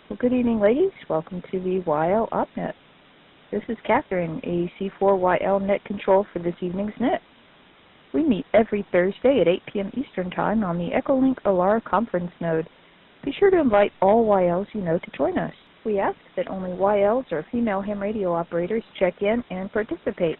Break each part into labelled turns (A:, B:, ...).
A: Well, good evening, ladies. Welcome to the YL OpNet. This is Catherine, AC4YL Net Control for this evening's net. We meet every Thursday at 8 p.m. Eastern Time on the Echolink ALARA Conference node. Be sure to invite all YLs you know to join us. We ask that only YLs or female ham radio operators check in and participate.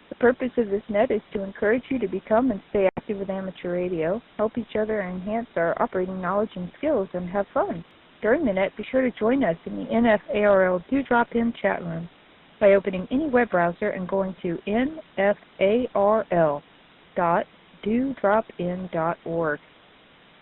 A: The purpose of this net is to encourage you to become and stay active with amateur radio, help each other enhance our operating knowledge and skills, and have fun. During the net, be sure to join us in the NFARL Do Drop In chat room by opening any web browser and going to nfarl.dodropin.org.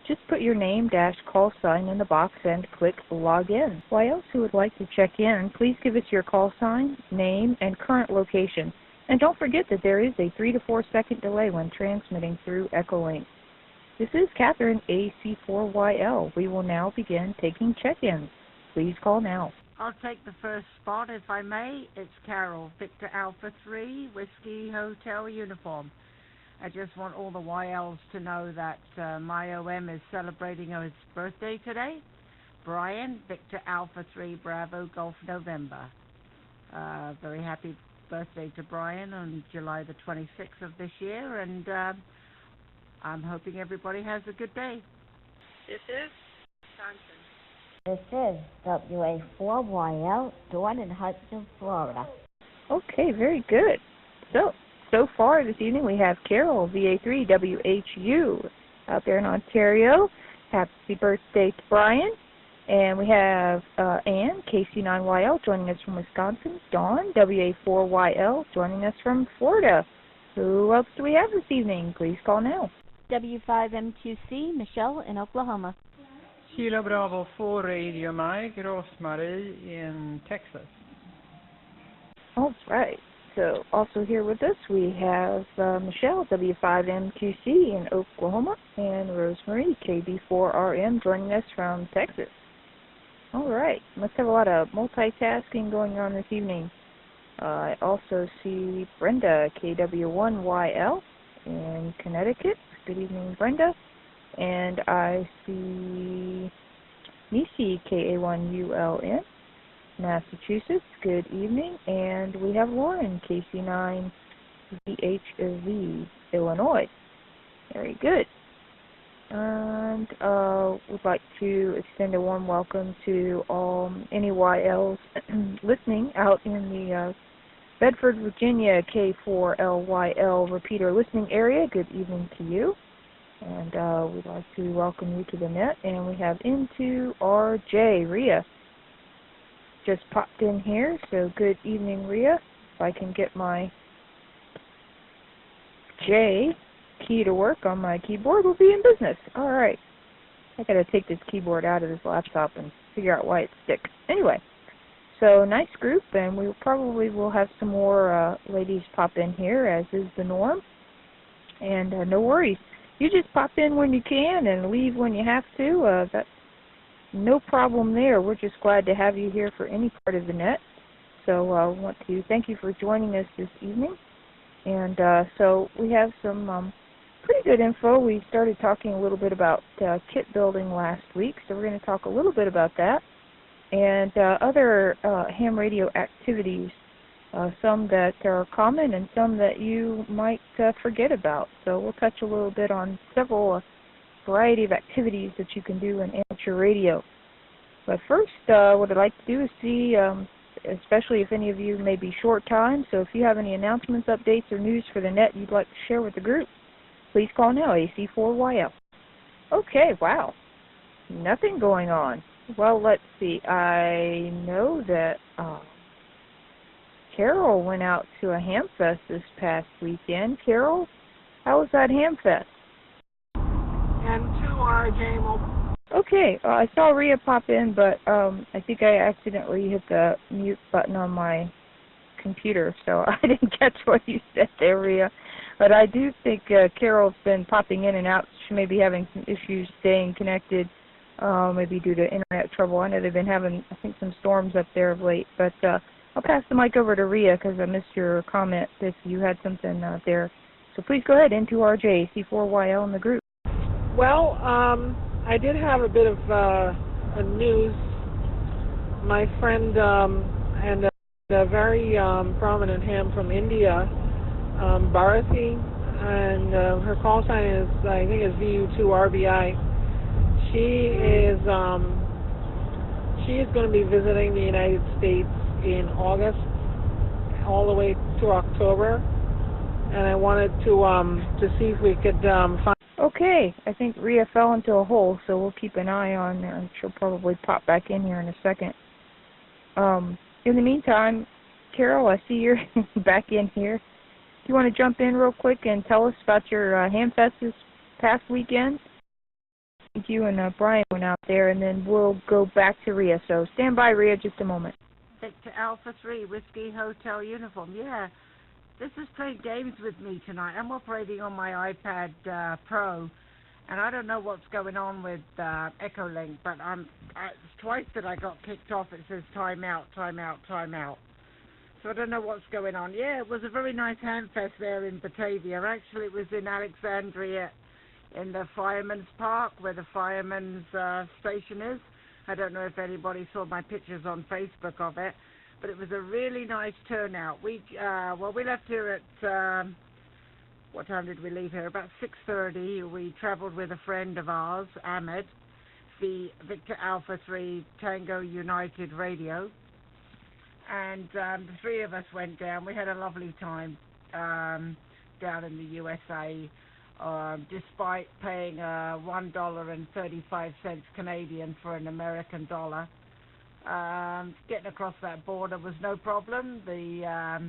A: Just put your name -- call sign in the box and click log in. YLs who would like to check in, please give us your call sign, name, and current location. And don't forget that there is a 3 to 4 second delay when transmitting through Echolink. This is Catherine, AC4YL. We will now begin taking check-ins. Please call now.
B: I'll take the first spot, if I may. It's Carol, Victor Alpha 3, Whiskey Hotel Uniform. I just want all the YLs to know that my OM is celebrating his birthday today. Brian, Victor Alpha 3, Bravo, Golf, November. Very happy birthday to Brian on July the 26th of this year, and I'm hoping everybody has a good day.
C: This is Wisconsin.
D: This is WA4YL, Dawn in Hudson, Florida.
A: Okay, very good. So far this evening we have Carol, VA3WHU, out there in Ontario. Happy birthday to Brian. And we have Ann, KC9YL, joining us from Wisconsin. Dawn, WA4YL, joining us from Florida. Who else do we have this evening? Please call now.
E: W5MQC, Michelle in Oklahoma.
F: Kilo Bravo 4 Radio Mike, Rosemary in Texas.
A: All right. So also here with us we have Michelle, W5MQC in Oklahoma, and Rosemary, KB4RM, joining us from Texas. All right. Must have a lot of multitasking going on this evening. I also see Brenda, KW1YL in Connecticut. Good evening, Brenda. And I see Nisi, KA1ULN, Massachusetts. Good evening. And we have Lauren, KC9VHV, Illinois. Very good. And we'd like to extend a warm welcome to all any YLs listening out in the Bedford, Virginia, K4LYL repeater listening area. Good evening to you. And we'd like to welcome you to the net. And we have into RJ, Rhea. Just popped in here, so good evening, Rhea. If I can get my J key to work on my keyboard, we'll be in business. All right. I got to take this keyboard out of this laptop and figure out why it sticks. Anyway, so nice group, and we probably will have some more ladies pop in here, as is the norm. And no worries. You just pop in when you can and leave when you have to. That's no problem there. We're just glad to have you here for any part of the net. So I want to thank you for joining us this evening. And so we have some pretty good info. We started talking a little bit about kit building last week, so we're going to talk a little bit about that. And other ham radio activities, some that are common and some that you might forget about. So we'll touch a little bit on several variety of activities that you can do in amateur radio. But first, what I'd like to do is see, especially if any of you may be short time, so if you have any announcements, updates, or news for the net you'd like to share with the group, please call now, AC4YL. Okay, wow. Nothing going on. Well, let's see. I know that Carol went out to a ham fest this past weekend. Carol, how was that ham fest?
C: And to RJ Mobile.
A: Okay, I saw Rhea pop in, but I think I accidentally hit the mute button on my computer, so I didn't catch what you said there, Rhea. But I do think Carol's been popping in and out. She may be having some issues staying connected, maybe due to internet trouble. I know they've been having, I think, some storms up there of late. But I'll pass the mic over to Rhea because I missed your comment if you had something there. So please go ahead, into RJ, C4YL in the group.
C: Well, I did have a bit of a news my friend and a very prominent ham from India, Bharati, and her call sign is, I think, is VU2RBI. She is going to be visiting the United States in August, all the way to October, and I wanted to see if we could find.
A: Okay, I think Rhea fell into a hole, so we'll keep an eye on her. She'll probably pop back in here in a second. In the meantime, Carol, I see you're back in here. Do you want to jump in real quick and tell us about your Hamfest this past weekend? You and Brian went out there, and then we'll go back to Rhea. So stand by, Rhea, just a moment.
B: Victor Alpha 3, Whiskey Hotel Uniform. Yeah, this is playing games with me tonight. I'm operating on my iPad Pro, and I don't know what's going on with Echolink, but it's twice that I got kicked off. It says time out, time out, time out. So I don't know what's going on. Yeah, it was a very nice Hamfest there in Batavia. Actually, it was in Alexandria in the Fireman's Park, where the Fireman's Station is. I don't know if anybody saw my pictures on Facebook of it, but it was a really nice turnout. We left here at, what time did we leave here? About 6:30. We traveled with a friend of ours, Ahmed, the Victor Alpha 3 Tango United Radio, and the three of us went down. We had a lovely time down in the USA, despite paying $1.35 Canadian for an American dollar. Getting across that border was no problem. The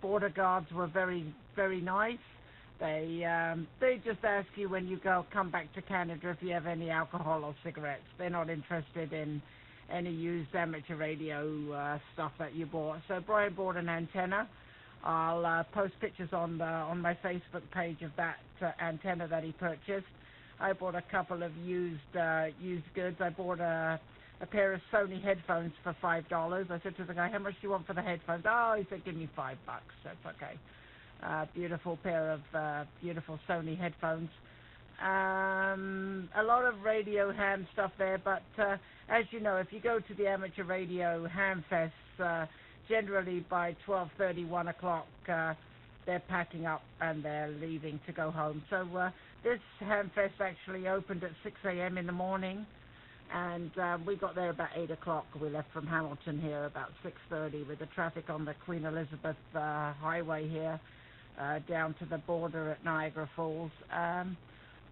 B: border guards were very, very nice. They just ask you when you come back to Canada if you have any alcohol or cigarettes. They're not interested in any used amateur radio stuff that you bought. So Brian bought an antenna. I'll post pictures on my Facebook page of that antenna that he purchased. I bought a couple of used goods. I bought a pair of Sony headphones for $5. I said to the guy, "How much do you want for the headphones?" Oh, he said, "Give me $5." That's okay. Beautiful pair of beautiful Sony headphones. A lot of radio ham stuff there, but as you know, if you go to the amateur radio ham fest, generally by 12:30, 1 o'clock, they're packing up and they're leaving to go home. So this ham fest actually opened at 6 a.m. in the morning, and we got there about 8 o'clock. We left from Hamilton here about 6:30 with the traffic on the Queen Elizabeth Highway here down to the border at Niagara Falls.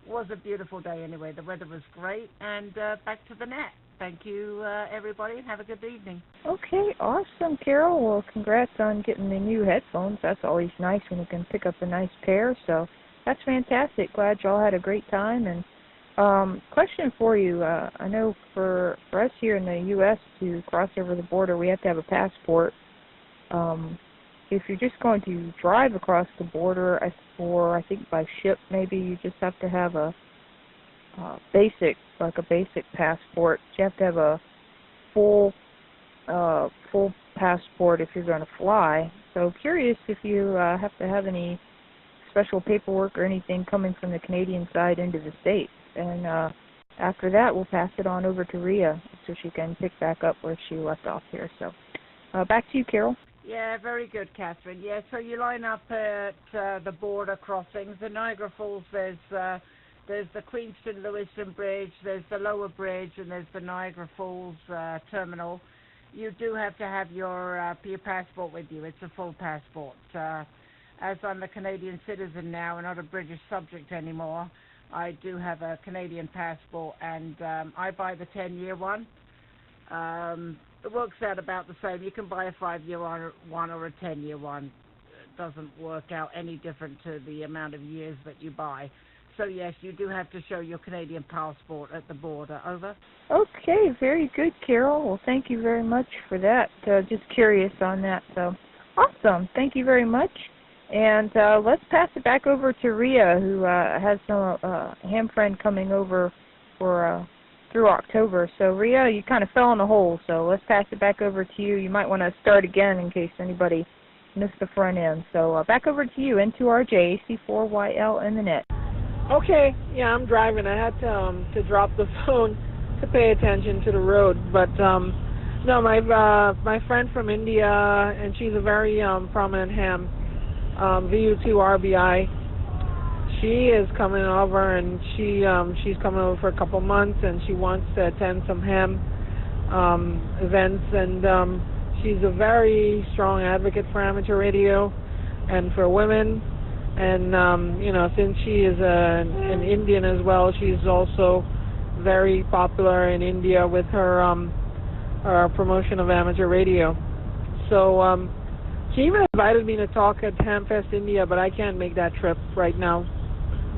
B: Was a beautiful day anyway. The weather was great, and back to the net. Thank you, everybody, and have a good evening.
A: Okay, awesome, Carol. Well, congrats on getting the new headphones. That's always nice when you can pick up a nice pair. So that's fantastic. Glad y'all had a great time. And question for you. I know for us here in the U.S. to cross over the border, we have to have a passport. If you're just going to drive across the border, or I think by ship, maybe you just have to have a basic passport. You have to have a full passport if you're going to fly. So curious if you have to have any special paperwork or anything coming from the Canadian side into the States. And after that, we'll pass it on over to Rhea so she can pick back up where she left off here. So back to you, Carol.
B: Yeah, very good, Catherine. Yeah, so you line up at the border crossings. In Niagara Falls, there's the Queenston-Lewiston Bridge, there's the lower bridge, and there's the Niagara Falls terminal. You do have to have your passport with you. It's a full passport. As I'm a Canadian citizen now and not a British subject anymore, I do have a Canadian passport, and I buy the 10-year one. It works out about the same. You can buy a 5-year one or a 10-year one. It doesn't work out any different to the amount of years that you buy. So, yes, you do have to show your Canadian passport at the border. Over.
A: Okay, very good, Carol. Well, thank you very much for that. Just curious on that. So, awesome. Thank you very much. And let's pass it back over to Rhea, who has some ham friend coming over for through October. So, Rhea, you kind of fell in the hole, so let's pass it back over to you. You might want to start again in case anybody missed the front end. So, back over to you, N2RJ, AC4YL, and the net.
C: Okay, yeah, I'm driving. I had to drop the phone. to pay attention to the road. But no, my friend from India, and she's a very prominent ham, VU2 RBI. She is coming over, and she's coming over for a couple months, and she wants to attend some ham events, and she's a very strong advocate for amateur radio and for women. And since she is an Indian as well, she's also very popular in India with her promotion of amateur radio. So she even invited me to talk at Hamfest India, but I can't make that trip right now.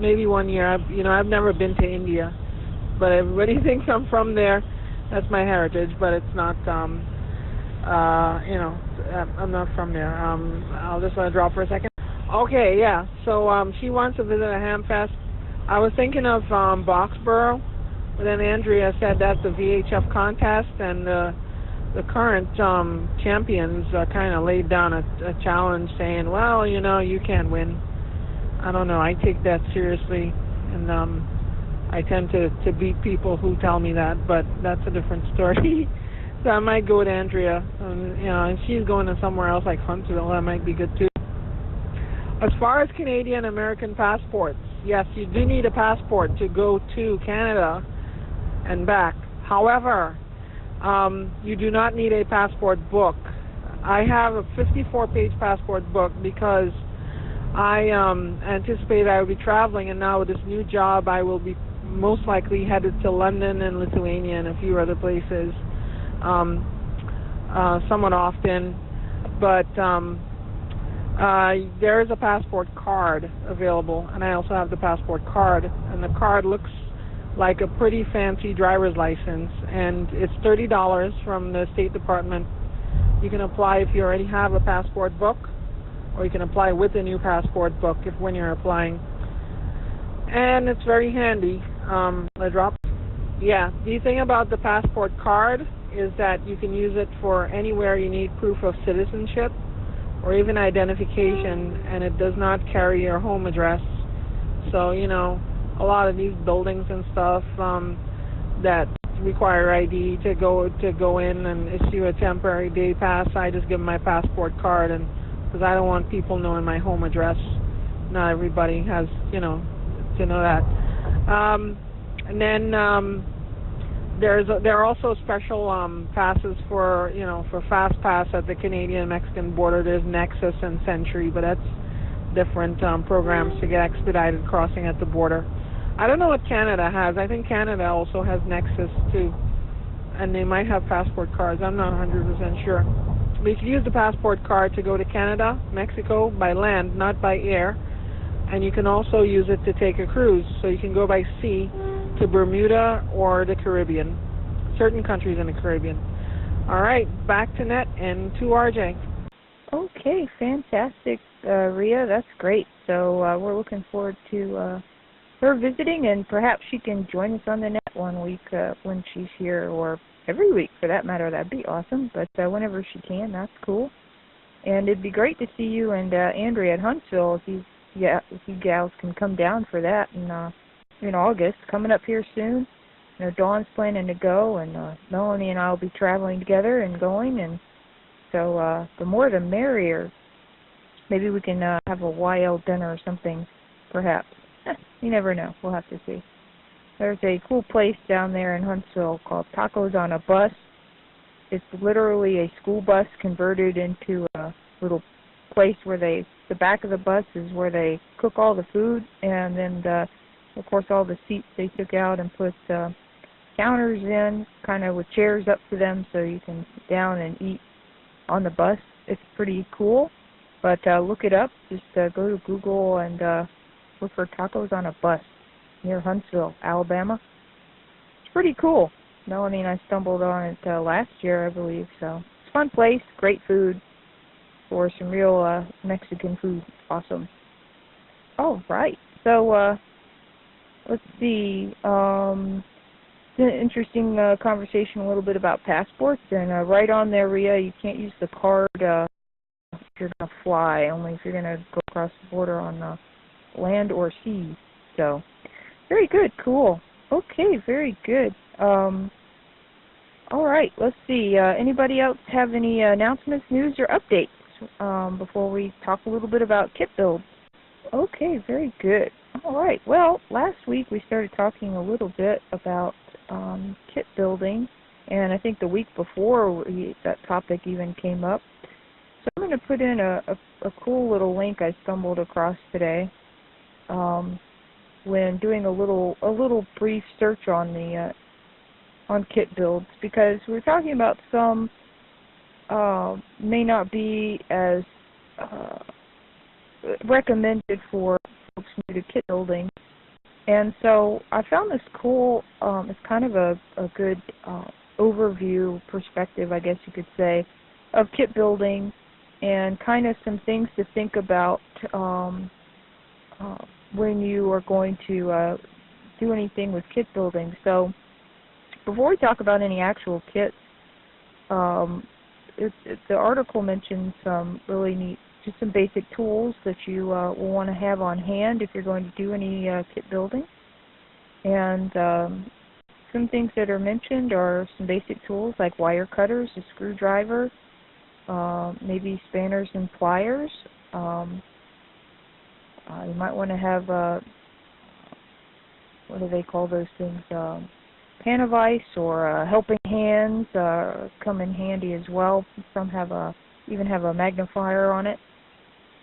C: Maybe one year. I've never been to India, but everybody thinks I'm from there. That's my heritage, but it's not. I'm not from there. I'll just let it drop for a second. Okay, yeah. So she wants to visit a Hamfest. I was thinking of Boxborough, but then Andrea said that's the VHF contest, and the current champions kind of laid down a challenge saying, well, you can't win. I don't know. I take that seriously, and I tend to beat people who tell me that, but that's a different story. So I might go with Andrea, and she's going to somewhere else like Huntsville. That might be good too. As far as Canadian American passports, yes, you do need a passport to go to Canada and back. However, you do not need a passport book. I have a 54-page passport book because I anticipated I would be traveling, and now with this new job, I will be most likely headed to London and Lithuania and a few other places somewhat often. But there is a passport card available, and I also have the passport card, and the card looks like a pretty fancy driver's license, and it's $30 from the State Department. You can apply if you already have a passport book, or you can apply with a new passport book when you're applying. And it's very handy. Let drop. Yeah, the thing about the passport card is that you can use it for anywhere you need proof of citizenship or even identification, and it does not carry your home address. So, a lot of these buildings and stuff that require ID to go in and issue a temporary day pass, I just give them my passport card, and because I don't want people knowing my home address. Not everybody has, to know that. And then there are also special passes for, for Fast Pass at the Canadian-Mexican border. There's Nexus and Century, but that's different programs to get expedited crossing at the border. I don't know what Canada has. I think Canada also has Nexus too, and they might have passport cards. I'm not 100% sure. But you can use the passport card to go to Canada, Mexico by land, not by air, and you can also use it to take a cruise. So you can go by sea to Bermuda or the Caribbean, certain countries in the Caribbean. All right, back to Net and to RJ.
A: Okay, fantastic, Rhea. That's great. So we're looking forward to her visiting, and perhaps she can join us on the net one week when she's here, or every week for that matter. That'd be awesome. But whenever she can, that's cool. And it'd be great to see you and Andrea at Huntsville if you gals can come down for that in August, coming up here soon. Dawn's planning to go, and Melanie and I will be traveling together and going, and so the more the merrier. Maybe we can have a YL dinner or something, perhaps. You never know. We'll have to see. There's a cool place down there in Huntsville called Tacos on a Bus. It's literally a school bus converted into a little place where the back of the bus is where they cook all the food, and then of course all the seats they took out and put counters in, kind of with chairs up to them so you can sit down and eat on the bus. It's pretty cool, but look it up. Just go to Google and look for Tacos on a Bus near Huntsville, Alabama. It's pretty cool. Melanie and I stumbled on it last year, I believe. So it's a fun place, great food for some real Mexican food. Awesome. All right. So let's see. It's an interesting conversation a little bit about passports. And right on there, Rhea, you can't use the card if you're going to fly, only if you're going to go across the border on land or sea. So very good. Cool. Okay, very good. All right, let's see. Anybody else have any announcements, news, or updates before we talk a little bit about kit builds? Okay, very good. All right. Well, last week we started talking a little bit about kit building, and I think the week before that topic even came up. So I'm going to put in a cool little link I stumbled across today when doing a little brief search on the on kit builds, because we're talking about some may not be as recommended for folks new to kit building. And so I found this cool, it's kind of a good overview perspective, I guess you could say, of kit building, and kind of some things to think about when you are going to do anything with kit building. So before we talk about any actual kits, the article mentions some really neat, just some basic tools that you will want to have on hand if you're going to do any kit building. And some things that are mentioned are some basic tools like wire cutters, a screwdriver, maybe spanners and pliers. You might want to have, what do they call those things, pan of ice or helping hands come in handy as well. Some have even have a magnifier on it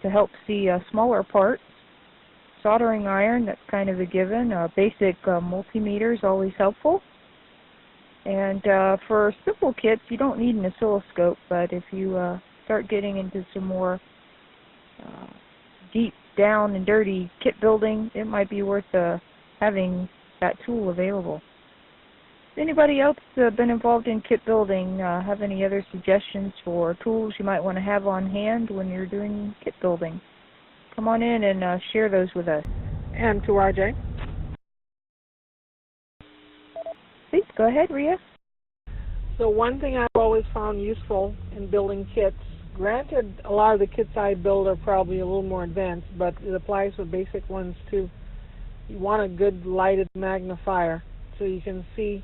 A: to help see smaller parts. Soldering iron, that's kind of a given. Basic multimeter is always helpful. And for simple kits, you don't need an oscilloscope, but if you start getting into some more deep down and dirty kit building, it might be worth having that tool available. Anybody else been involved in kit building? Have any other suggestions for tools you might want to have on hand when you're doing kit building? Come on in and share those with us.
C: And to RJ.
A: Please, go ahead, Rhea.
C: So one thing I've always found useful in building kits, granted a lot of the kits I build are probably a little more advanced, but it applies for basic ones too. You want a good lighted magnifier so you can see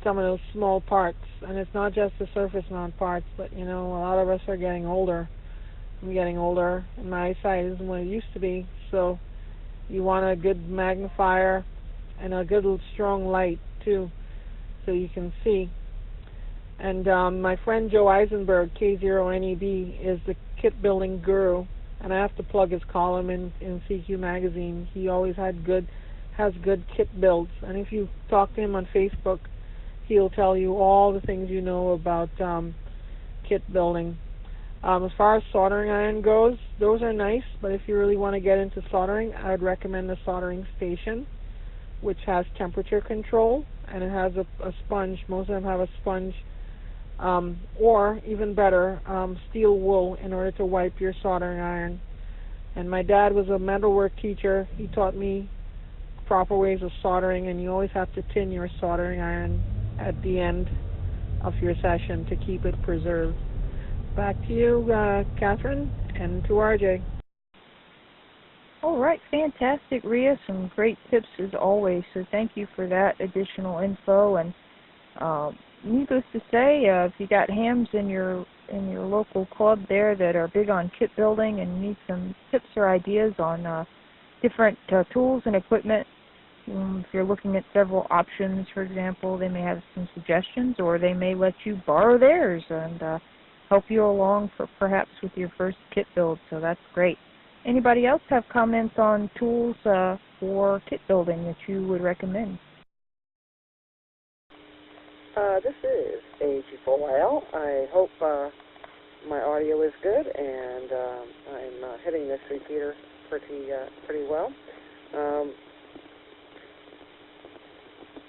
C: some of those small parts. And it's not just the surface mount parts, but you know, a lot of us are getting older. I'm getting older and my eyesight isn't what it used to be, so you want a good magnifier and a good strong light too so you can see. And my friend Joe Eisenberg, K0NEB, is the kit building guru, and I have to plug his column in CQ magazine. He always has good kit builds, and if you talk to him on Facebook, he'll tell you all the things you know about kit building. As far as soldering iron goes, those are nice, but if you really want to get into soldering, I would recommend the soldering station, which has temperature control, and it has a sponge. Most of them have a sponge, or even better, steel wool in order to wipe your soldering iron. And my dad was a metalwork teacher. He taught me proper ways of soldering, and you always have to tin your soldering iron at the end of your session to keep it preserved. Back to you, Catherine, and to RJ.
A: All right, fantastic, Rhea. Some great tips as always, so thank you for that additional info. And needless to say, if you got hams in your local club there that are big on kit building and need some tips or ideas on different tools and equipment, if you're looking at several options, for example, they may have some suggestions, or they may let you borrow theirs and help you along perhaps with your first kit build, so that's great. Anybody else have comments on tools for kit building that you would recommend?
G: This is AG4YL. I hope my audio is good, and I'm hitting this repeater pretty well.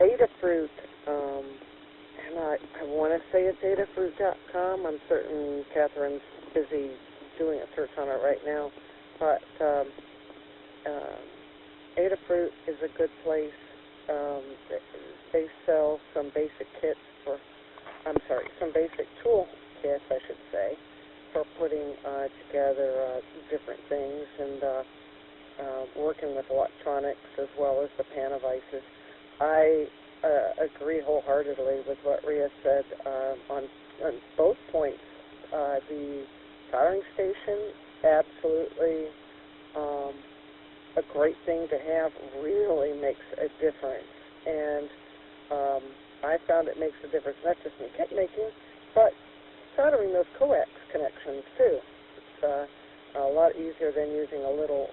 G: Adafruit, and I want to say it's adafruit.com. I'm certain Catherine's busy doing a search on it right now, but Adafruit is a good place. They sell some basic kits some basic tool kits, I should say, for putting together different things and working with electronics as well as the pan of ices. I agree wholeheartedly with what Rhea said on both points. The soldering station, absolutely a great thing to have, really makes a difference. And I found it makes a difference, not just in kit making, but soldering those coax connections too. It's a lot easier than using a little,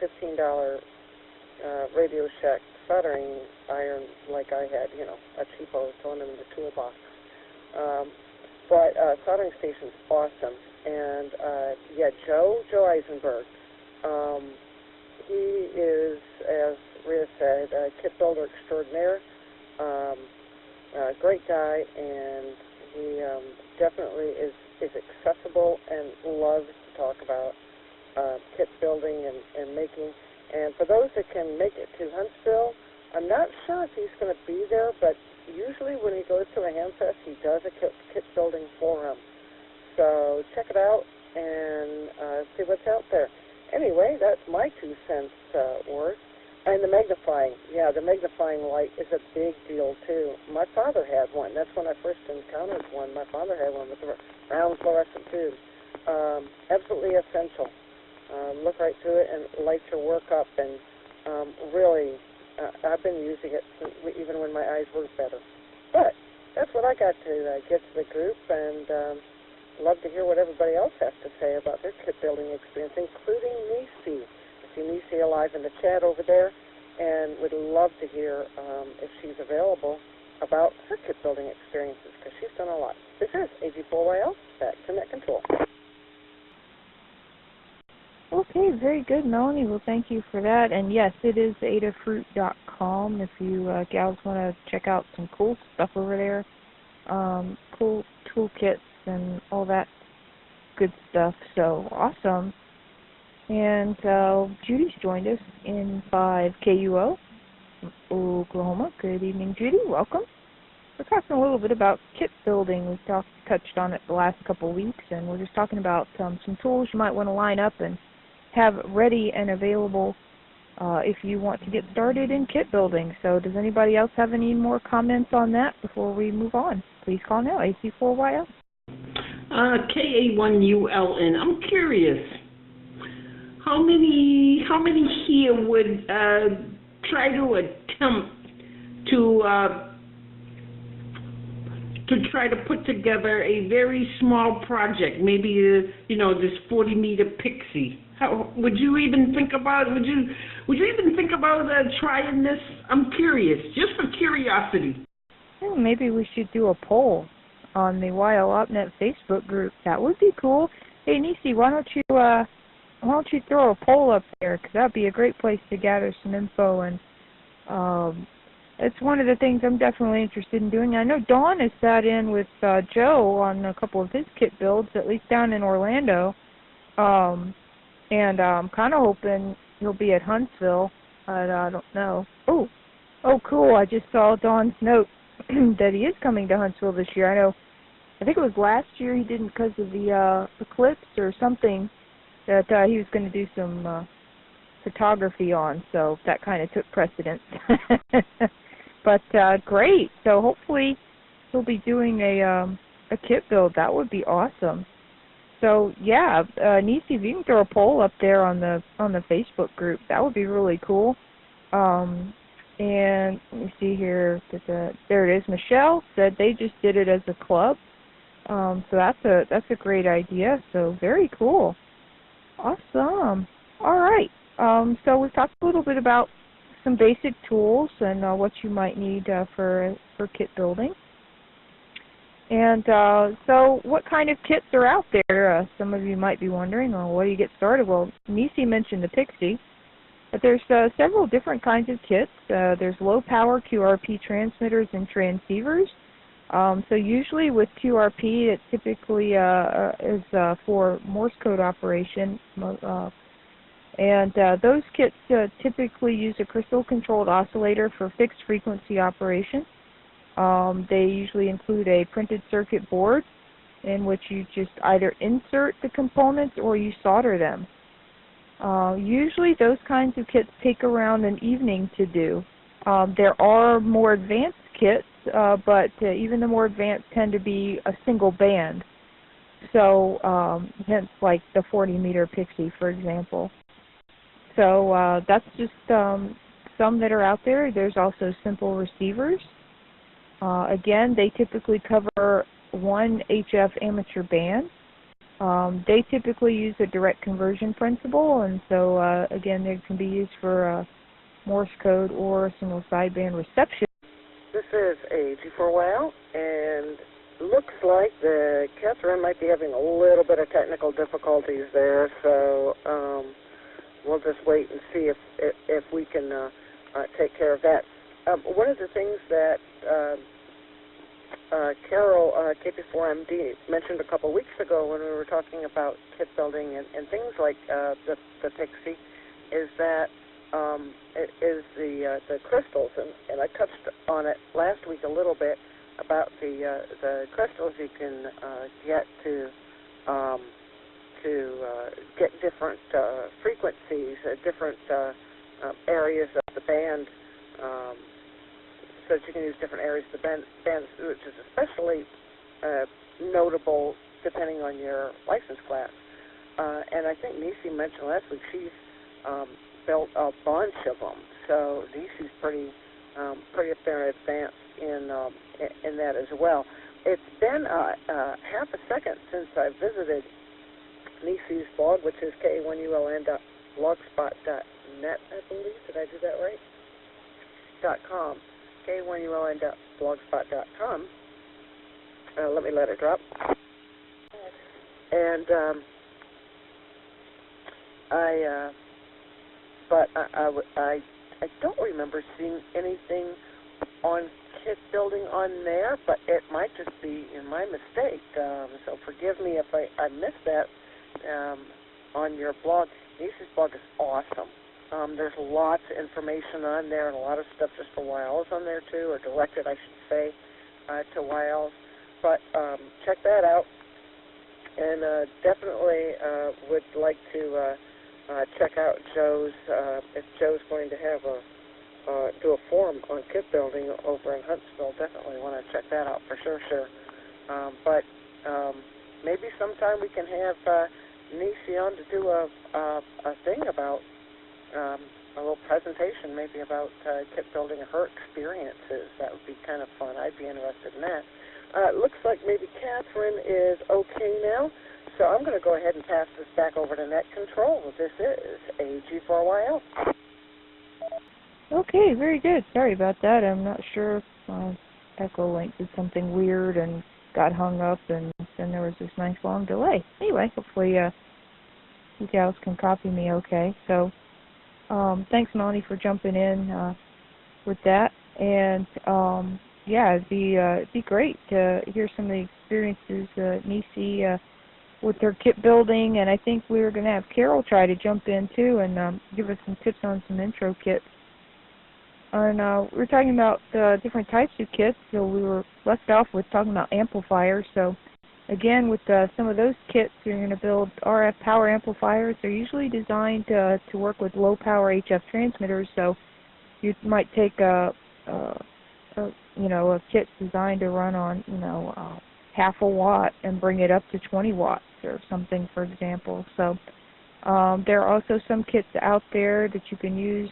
G: $15 Radio Shack soldering iron like I had, a cheapo thrown in the toolbox. But soldering station's awesome. And Joe Eisenberg, he is, as Rhea said, a kit builder extraordinaire. Great guy, and he definitely is accessible and loves to talk about kit building and making. And for those that can make it to Huntsville, I'm not sure if he's going to be there, but usually when he goes to a ham fest, he does a kit building forum. So check it out and see what's out there. Anyway, that's my 2 cents worth. And the magnifying light is a big deal, too. My father had one. That's when I first encountered one. My father had one with a round fluorescent tube. Absolutely essential. Look right through it and light your work up. And really, I've been using it since, even when my eyes were better. But that's what I got to get to the group, and love to hear what everybody else has to say about their kit building experience, including Nisi. I see Nisi alive in the chat over there, and would love to hear, if she's available, about her kit building experiences, because she's done a lot. This is AG4YL, back to Net Control.
A: Okay, very good, Melanie. Well, thank you for that. And yes, it is adafruit.com if you gals want to check out some cool stuff over there, cool toolkits and all that good stuff. So awesome. And Judy's joined us in 5KUO, Oklahoma. Good evening, Judy. Welcome. We're talking a little bit about kit building. We've touched on it the last couple of weeks, and we're just talking about some tools you might want to line up and have ready and available if you want to get started in kit building. So does anybody else have any more comments on that before we move on? Please call now, AC4YL.
H: KA1ULN. I'm curious, how many here would try to attempt to try to put together a very small project, maybe this 40-meter pixie? How would you even think about? Would you even think about trying this? I'm curious, just for curiosity.
A: Well, maybe we should do a poll on the YLOpNet Facebook group. That would be cool. Hey, Nisi, why don't you throw a poll up there? Because that'd be a great place to gather some info, and it's one of the things I'm definitely interested in doing. I know Dawn has sat in with Joe on a couple of his kit builds, at least down in Orlando, and I'm kind of hoping he'll be at Huntsville. I don't know. Oh, cool! I just saw Dawn's note that he is coming to Huntsville this year. I think it was last year he didn't because of the eclipse or something that he was going to do some photography on, so that kind of took precedence. But great. So hopefully he'll be doing a kit build. That would be awesome. So yeah, Nisi, if you can throw a poll up there on the Facebook group, that would be really cool. And let me see here. There it is. Michelle said they just did it as a club. So that's a great idea. So very cool. Awesome. All right. So we've talked a little bit about some basic tools and what you might need for kit building. And so what kind of kits are out there? Some of you might be wondering, well, what do you get started? Well, Nisi mentioned the Pixie. But there's several different kinds of kits. There's low-power QRP transmitters and transceivers. So usually with QRP, it typically is for Morse code operation. And those kits typically use a crystal-controlled oscillator for fixed frequency operation. They usually include a printed circuit board in which you just either insert the components or you solder them. Usually those kinds of kits take around an evening to do. There are more advanced kits, but even the more advanced tend to be a single band. So, hence like the 40-meter Pixie, for example. So that's just some that are out there. There's also simple receivers. Again, they typically cover one HF amateur band. They typically use a direct conversion principle, and so again, they can be used for Morse code or single sideband reception.
G: This is a G4YL, and looks like the Catherine might be having a little bit of technical difficulties there, so we'll just wait and see if we can take care of that. One of the things that Carol, KP4MD, mentioned a couple weeks ago when we were talking about kit building and things like the Pixie is that the crystals, and I touched on it last week a little bit about the crystals you can get to get different frequencies, different areas of the band, so that you can use different areas of the band, which is especially notable depending on your license class. And I think Nisi mentioned last week she's built a bunch of them, so Nisi's pretty far advanced in that as well. It's been half a second since I visited Nisi's blog, which is k1uln.blogspot.net, I believe. Did I do that right? .com. k1uln.blogspot.com. Let me let it drop. And I don't remember seeing anything on kit building on there, but it might just be my mistake. So forgive me if I missed that on your blog. Nisi's blog is awesome. There's lots of information on there and a lot of stuff just for YLs on there too, or directed, I should say, to YLs. But check that out, and definitely would like to check out Joe's, if Joe's going to have do a forum on kit building over in Huntsville. Definitely want to check that out for sure. But maybe sometime we can have Nisi on to do a thing about a little presentation, maybe about kit building, her experiences. That would be kind of fun. I'd be interested in that. It looks like maybe Catherine is okay now, so I'm going to go ahead and pass this back over to Net Control. This is AG4YL.
A: Okay, very good. Sorry about that. I'm not sure if my Echo Link did something weird and got hung up, and then there was this nice long delay. Anyway, hopefully you gals can copy me okay. So thanks, Melanie, for jumping in with that. And yeah, it'd be great to hear some of the experiences Nisi with their kit building, and I think we were going to have Carol try to jump in too and give us some tips on some intro kits. And we were talking about different types of kits, so we were left off with talking about amplifiers. So again, with some of those kits, you're going to build RF power amplifiers. They're usually designed to work with low power HF transmitters, so you might take a kit designed to run on half a watt and bring it up to 20 watts or something, for example. So there are also some kits out there that you can use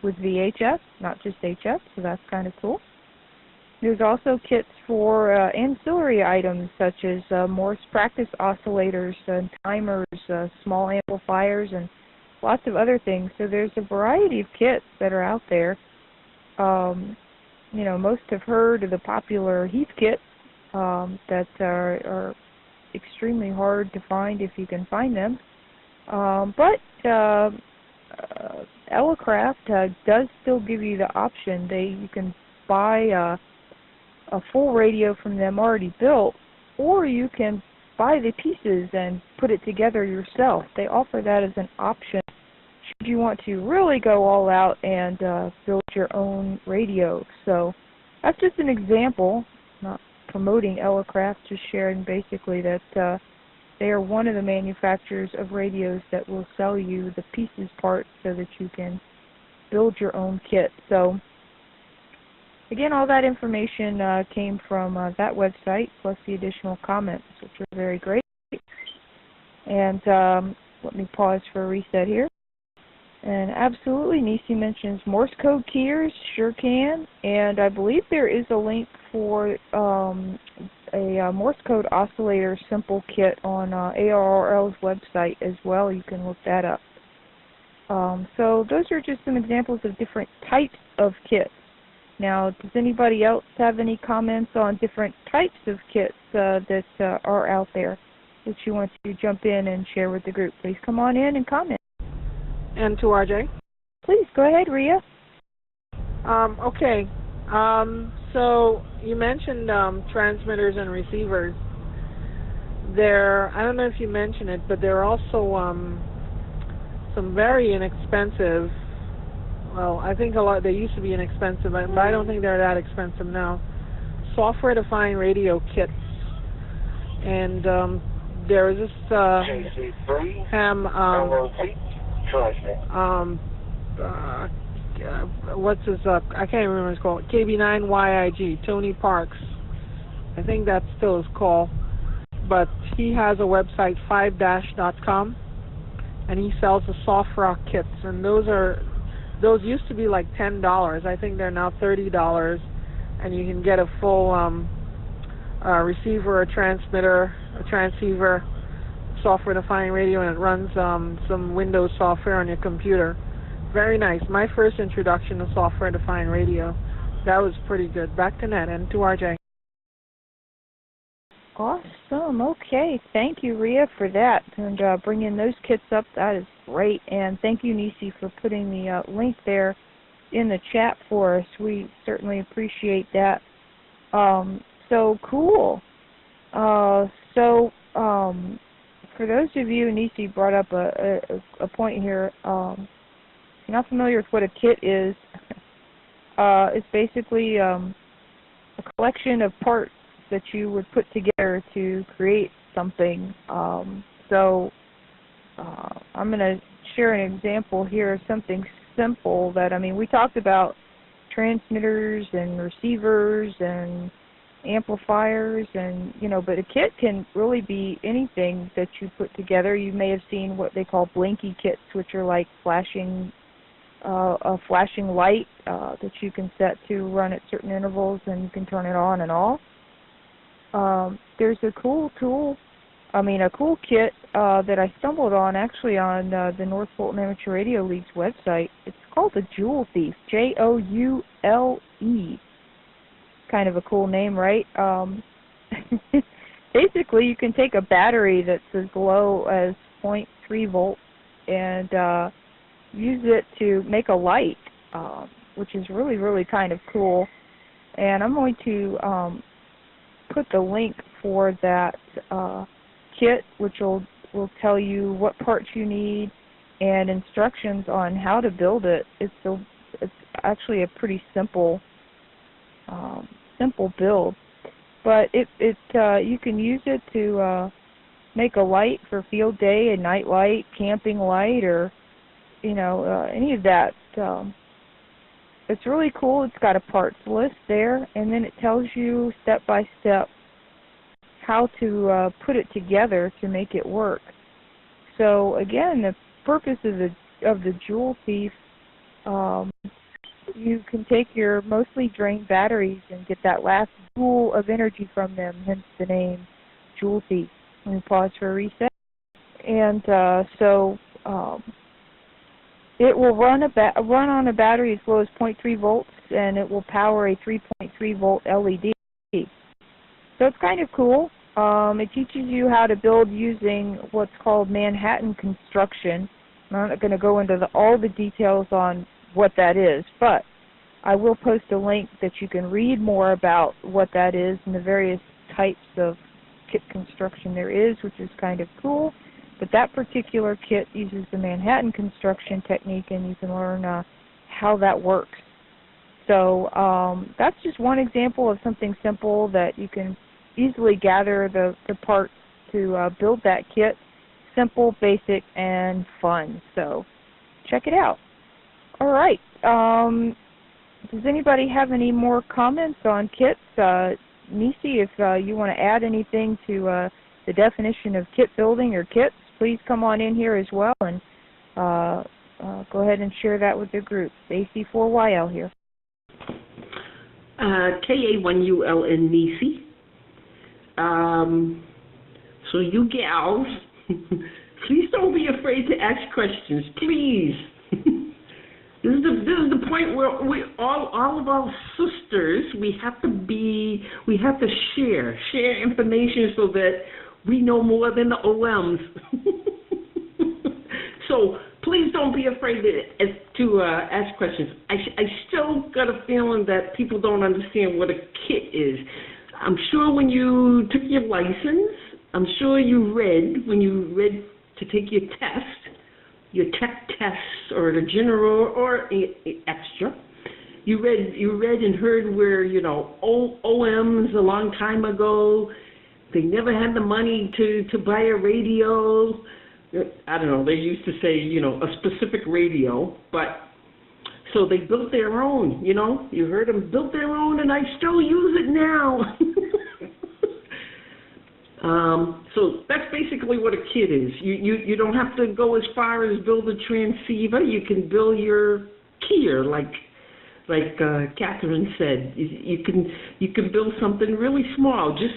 A: with VHF, not just HF, so that's kind of cool. There's also kits for ancillary items such as Morse practice oscillators and timers, small amplifiers, and lots of other things. So there's a variety of kits that are out there. Most have heard of the popular Heath kits that are extremely hard to find if you can find them. But ALARA does still give you the option. You can buy a full radio from them already built, or you can buy the pieces and put it together yourself. They offer that as an option should you want to really go all out and build your own radio. So that's just an example, not promoting ALARA, just sharing basically that they are one of the manufacturers of radios that will sell you the pieces parts so that you can build your own kit. So again, all that information came from that website, plus the additional comments, which are very great. And let me pause for a reset here. And absolutely, Nisi mentions Morse code keyers, sure can. And I believe there is a link for a Morse code oscillator simple kit on ARRL's website as well. You can look that up. So those are just some examples of different types of kits. Now, does anybody else have any comments on different types of kits that are out there that you want to jump in and share with the group? Please come on in and comment.
C: And to RJ?
A: Please, go ahead, Rhea.
C: Okay. So you mentioned transmitters and receivers. I don't know if you mentioned it, but there are also some very inexpensive, well, I think they used to be inexpensive, but I don't think they're that expensive now, software-defined radio kits. And there is this ham, what's his, I can't remember what it's called, KB9YIG, Tony Parks. I think that's still his call. But he has a website, 5dash.com, and he sells the soft rock kits. And those used to be like $10. I think they're now $30. And you can get a full receiver, a transmitter, a transceiver, software-defined radio, and it runs some Windows software on your computer. Very nice. My first introduction to software-defined radio. That was pretty good. Back to Ned and to RJ.
A: Awesome. Okay. Thank you, Rhea, for that. And bringing those kits up, that is great. And thank you, Nisi, for putting the link there in the chat for us. We certainly appreciate that. So cool. For those of you, Nisi brought up a point here. If you're not familiar with what a kit is, it's basically a collection of parts that you would put together to create something. I'm going to share an example here of something simple that, we talked about transmitters and receivers and amplifiers, and but a kit can really be anything that you put together. You may have seen what they call blinky kits, which are like a flashing light that you can set to run at certain intervals, and you can turn it on and off. There's a cool kit that I stumbled on actually on the North Fulton Amateur Radio League's website. It's called the Joule Thief, Joule. Kind of a cool name, right? Basically, you can take a battery that's as low as 0.3 volts and use it to make a light, which is really, really kind of cool. And I'm going to put the link for that kit, which will tell you what parts you need and instructions on how to build it. It's actually a pretty simple build, but you can use it to make a light for field day, a night light, camping light, or any of that. It's really cool. It's got a parts list there, and then it tells you step by step how to put it together to make it work. So again, the purpose of the Joule Thief, you can take your mostly drained batteries and get that last joule of energy from them, hence the name Joule Thief. Let me pause for a reset. And it will run on a battery as low as 0.3 volts, and it will power a 3.3 volt LED. So it's kind of cool. It teaches you how to build using what's called Manhattan construction. I'm not going to go into all the details on what that is, but I will post a link that you can read more about what that is and the various types of kit construction there is, which is kind of cool. But that particular kit uses the Manhattan construction technique, and you can learn how that works. So that's just one example of something simple that you can easily gather the parts to build that kit. Simple, basic, and fun. So check it out. All right. Does anybody have any more comments on kits? Nisi, if you want to add anything to the definition of kit building or kits, please come on in here as well and go ahead and share that with the group. AC4YL here.
H: KA1ULN Nisi. So you gals, please don't be afraid to ask questions, please. This is the point where we all of our sisters, we have to share information so that we know more than the OMs. So please don't be afraid to ask questions. I still got a feeling that people don't understand what a kit is. I'm sure when you took your license, I'm sure when you read to take your test, your tech test or the general or extra, you read and heard where, OMs a long time ago, they never had the money to buy a radio. I don't know, they used to say, a specific radio, but so they built their own, you heard them built their own, and I still use it now. So that's basically what a kit is. You don't have to go as far as build a transceiver. You can build your keyer, like Catherine said. You can build something really small. Just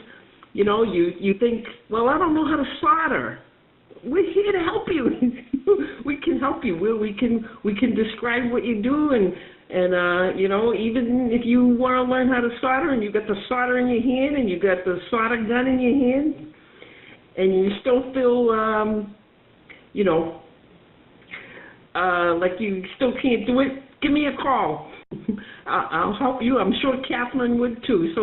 H: you think, well, I don't know how to solder. We're here to help you. We can help you. We can describe what you do, and even if you want to learn how to solder, and you got the solder in your hand, and you got the solder gun in your hand, and you still feel like you still can't do it, give me a call. I'll help you. I'm sure Catherine would too.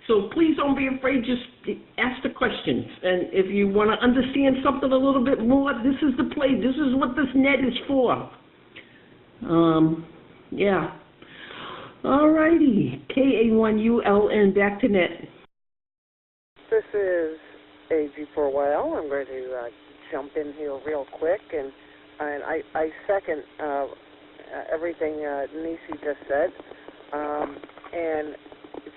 H: So please don't be afraid. Just ask the questions. And if you want to understand something a little bit more, this is the place. This is what this net is for. Yeah. All righty. KA1ULN, back to net.
G: This is AG4YL. I'm going to jump in here real quick, and I second everything Nisi just said. And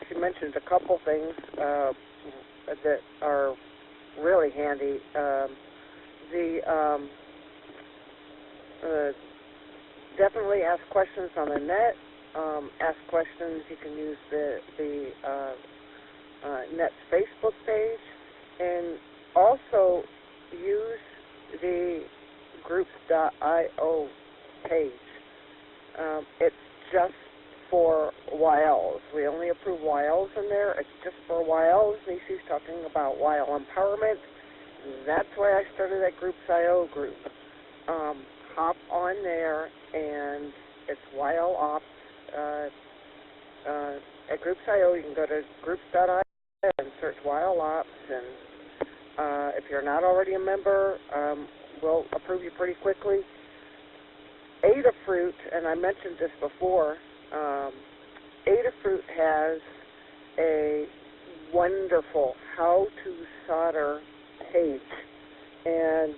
G: she mentioned a couple things that are really handy. Definitely ask questions on the net. Ask questions. You can use the Net's Facebook page, and also use the groups.io page. It's just for YLs. We only approve YLs in there. It's just for YLs. Nisi's talking about YL empowerment. That's why I started that Groups.io group. Hop on there, and it's YL Ops. At Groups.io, you can go to groups.io and search YL Ops, and if you're not already a member, we'll approve you pretty quickly. Adafruit, and I mentioned this before, Adafruit has a wonderful how-to solder page, and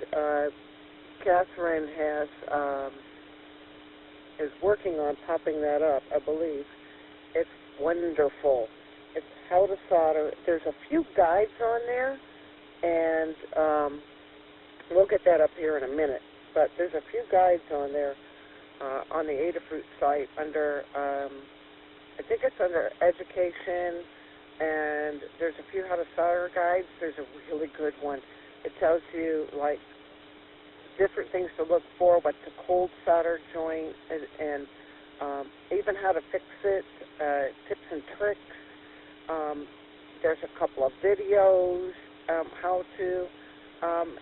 G: Catherine is working on popping that up, I believe. It's wonderful. It's how to solder. There's a few guides on there, and we'll get that up here in a minute, but there's a few guides on there on the Adafruit site under, I think it's under education, and there's a few how to solder guides. There's a really good one. It tells you, like, different things to look for, what's a cold solder joint, and even how to fix it, tips and tricks. There's a couple of videos, how to.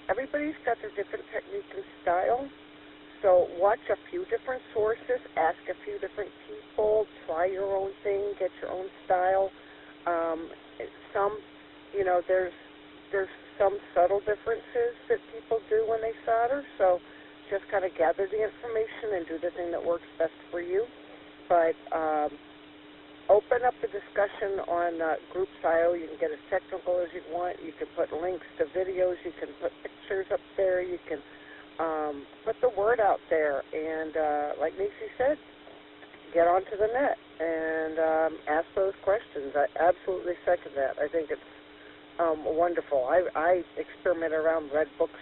G: Everybody's got their different technique and style. So watch a few different sources, ask a few different people, try your own thing, get your own style. There's some subtle differences that people do when they solder, so just kind of gather the information and do the thing that works best for you. But open up the discussion on Groups.io. You can get as technical as you want. You can put links to videos. You can put pictures up there. You can put the word out there. And like Nisi said, get onto the net. and ask those questions. I absolutely second that. I think it's wonderful. I experiment around, read books,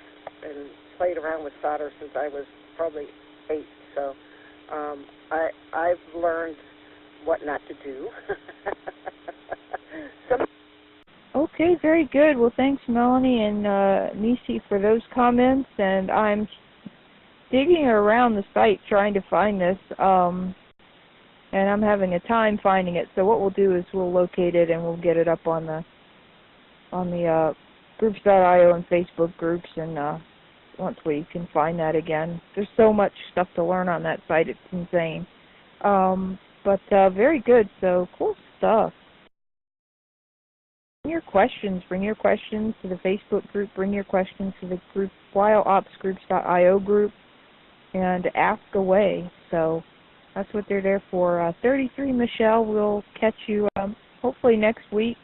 G: and played around with solder since I was probably 8. So I've learned what not to do.
A: Okay, very good. Well, thanks, Melanie and Nisi, for those comments. And I'm digging around the site trying to find this, and I'm having a time finding it. So what we'll do is we'll locate it and we'll get it up on the groups.io and Facebook groups, and once we can find that again. There's so much stuff to learn on that site, it's insane. But very good, so cool stuff. Bring your questions to the Facebook group, bring your questions to the group, wildopsgroups.io group, and ask away. So that's what they're there for. 33, Michelle, we'll catch you hopefully next week.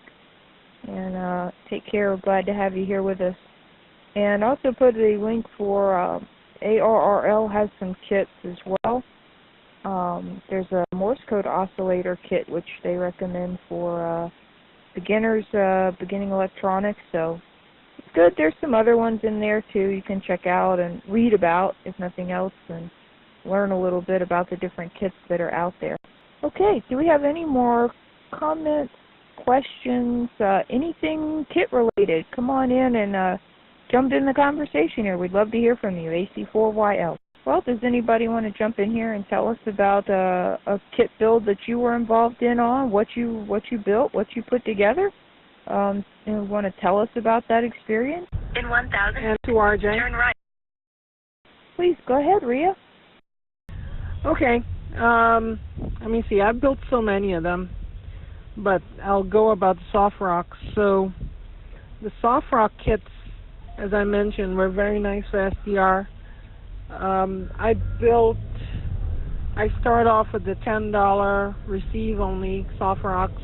A: And take care. We're glad to have you here with us. And also put a link for ARRL has some kits as well. There's a Morse code oscillator kit which they recommend for beginners, beginning electronics. So it's good. There's some other ones in there too you can check out and read about, if nothing else, and learn a little bit about the different kits that are out there. Okay, do we have any more comments, questions, anything kit related? Come on in and jump in the conversation here. We'd love to hear from you. AC4YL. Well, does anybody want to jump in here and tell us about a kit build that you were involved in on, what you built, what you put together? And want to tell us about that experience?
I: In 1000.
C: And to RJ.
I: Turn right.
A: Please go ahead, Rhea.
C: Okay. Let me see. I've built so many of them, but I'll go about the soft rocks. So the soft rock kits, as I mentioned, were very nice for SDR. I started off with the $10 receive only soft rocks,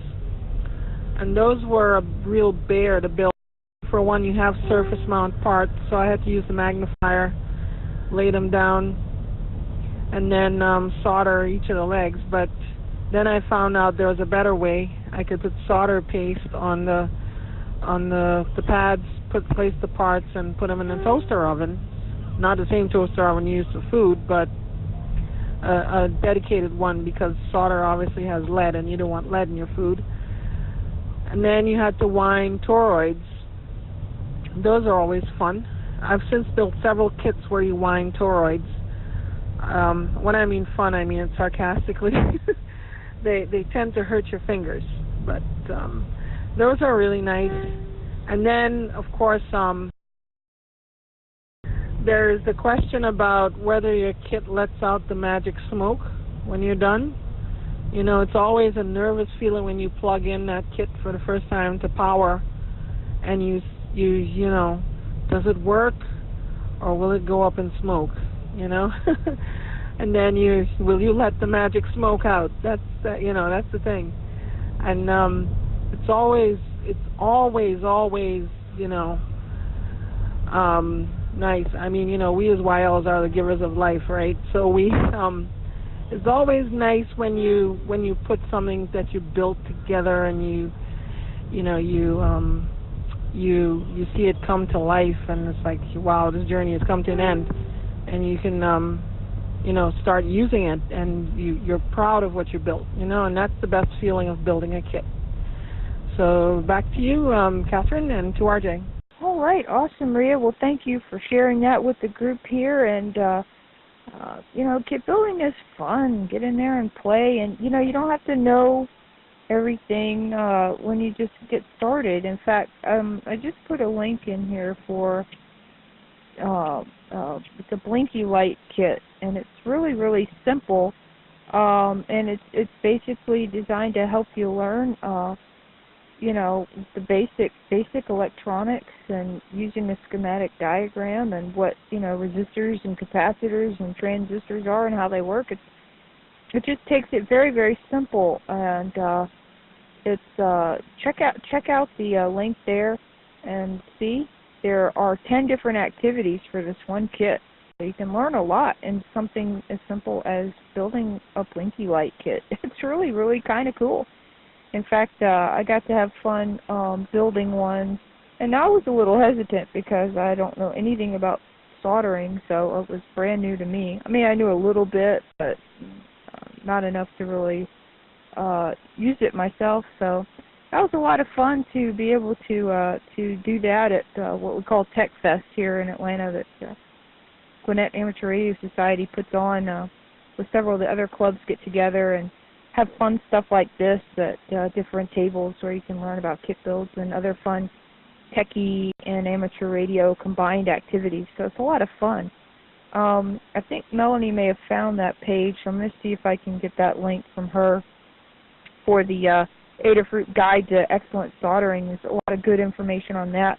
C: and those were a real bear to build. For one, you have surface mount parts, so I had to use the magnifier, lay them down, and then solder each of the legs. But then I found out there was a better way. I could put solder paste on the pads, place the parts, and put them in a toaster oven. Not the same toaster oven used for food, but a dedicated one, because solder obviously has lead, and you don't want lead in your food. And then you had to wind toroids. Those are always fun. I've since built several kits where you wind toroids. When I mean fun, I mean it sarcastically. They tend to hurt your fingers, but those are really nice. And then, of course, there's the question about whether your kit lets out the magic smoke when you're done. You know, it's always a nervous feeling when you plug in that kit for the first time to power, and you know, does it work or will it go up in smoke? You know, and then will you let the magic smoke out? That's the thing. And it's always you know, nice. I mean, you know, we as YLs are the givers of life, right? So it's always nice when you put something that you built together and you see it come to life, and it's like, wow, this journey has come to an end, and you can start using it, and you're proud of what you built, and that's the best feeling of building a kit. So back to you, Catherine, and to RJ.
A: All right, awesome, Rhea. Well, thank you for sharing that with the group here. And kit building is fun. Get in there and play, and you don't have to know everything when you just get started. In fact, I just put a link in here for the Blinky Light kit, and it's really simple, and it's basically designed to help you learn the basic electronics, and using a schematic diagram, and what resistors and capacitors and transistors are and how they work. It just takes it very simple, and it's check out the link there and see there are 10 different activities for this one kit. So you can learn a lot in something as simple as building a blinky light kit. It's really, really kind of cool. In fact, I got to have fun building one, and I was a little hesitant because I don't know anything about soldering, so it was brand new to me. I mean, I knew a little bit, but not enough to really use it myself. So that was a lot of fun to be able to do that at what we call Tech Fest here in Atlanta that Gwinnett Amateur Radio Society puts on with several of the other clubs get together and have fun stuff like this at different tables where you can learn about kit builds and other fun techie and amateur radio combined activities. So it's a lot of fun. I think Melanie may have found that page, so I'm going to see if I can get that link from her for the Adafruit Guide to Excellent Soldering. There's a lot of good information on that,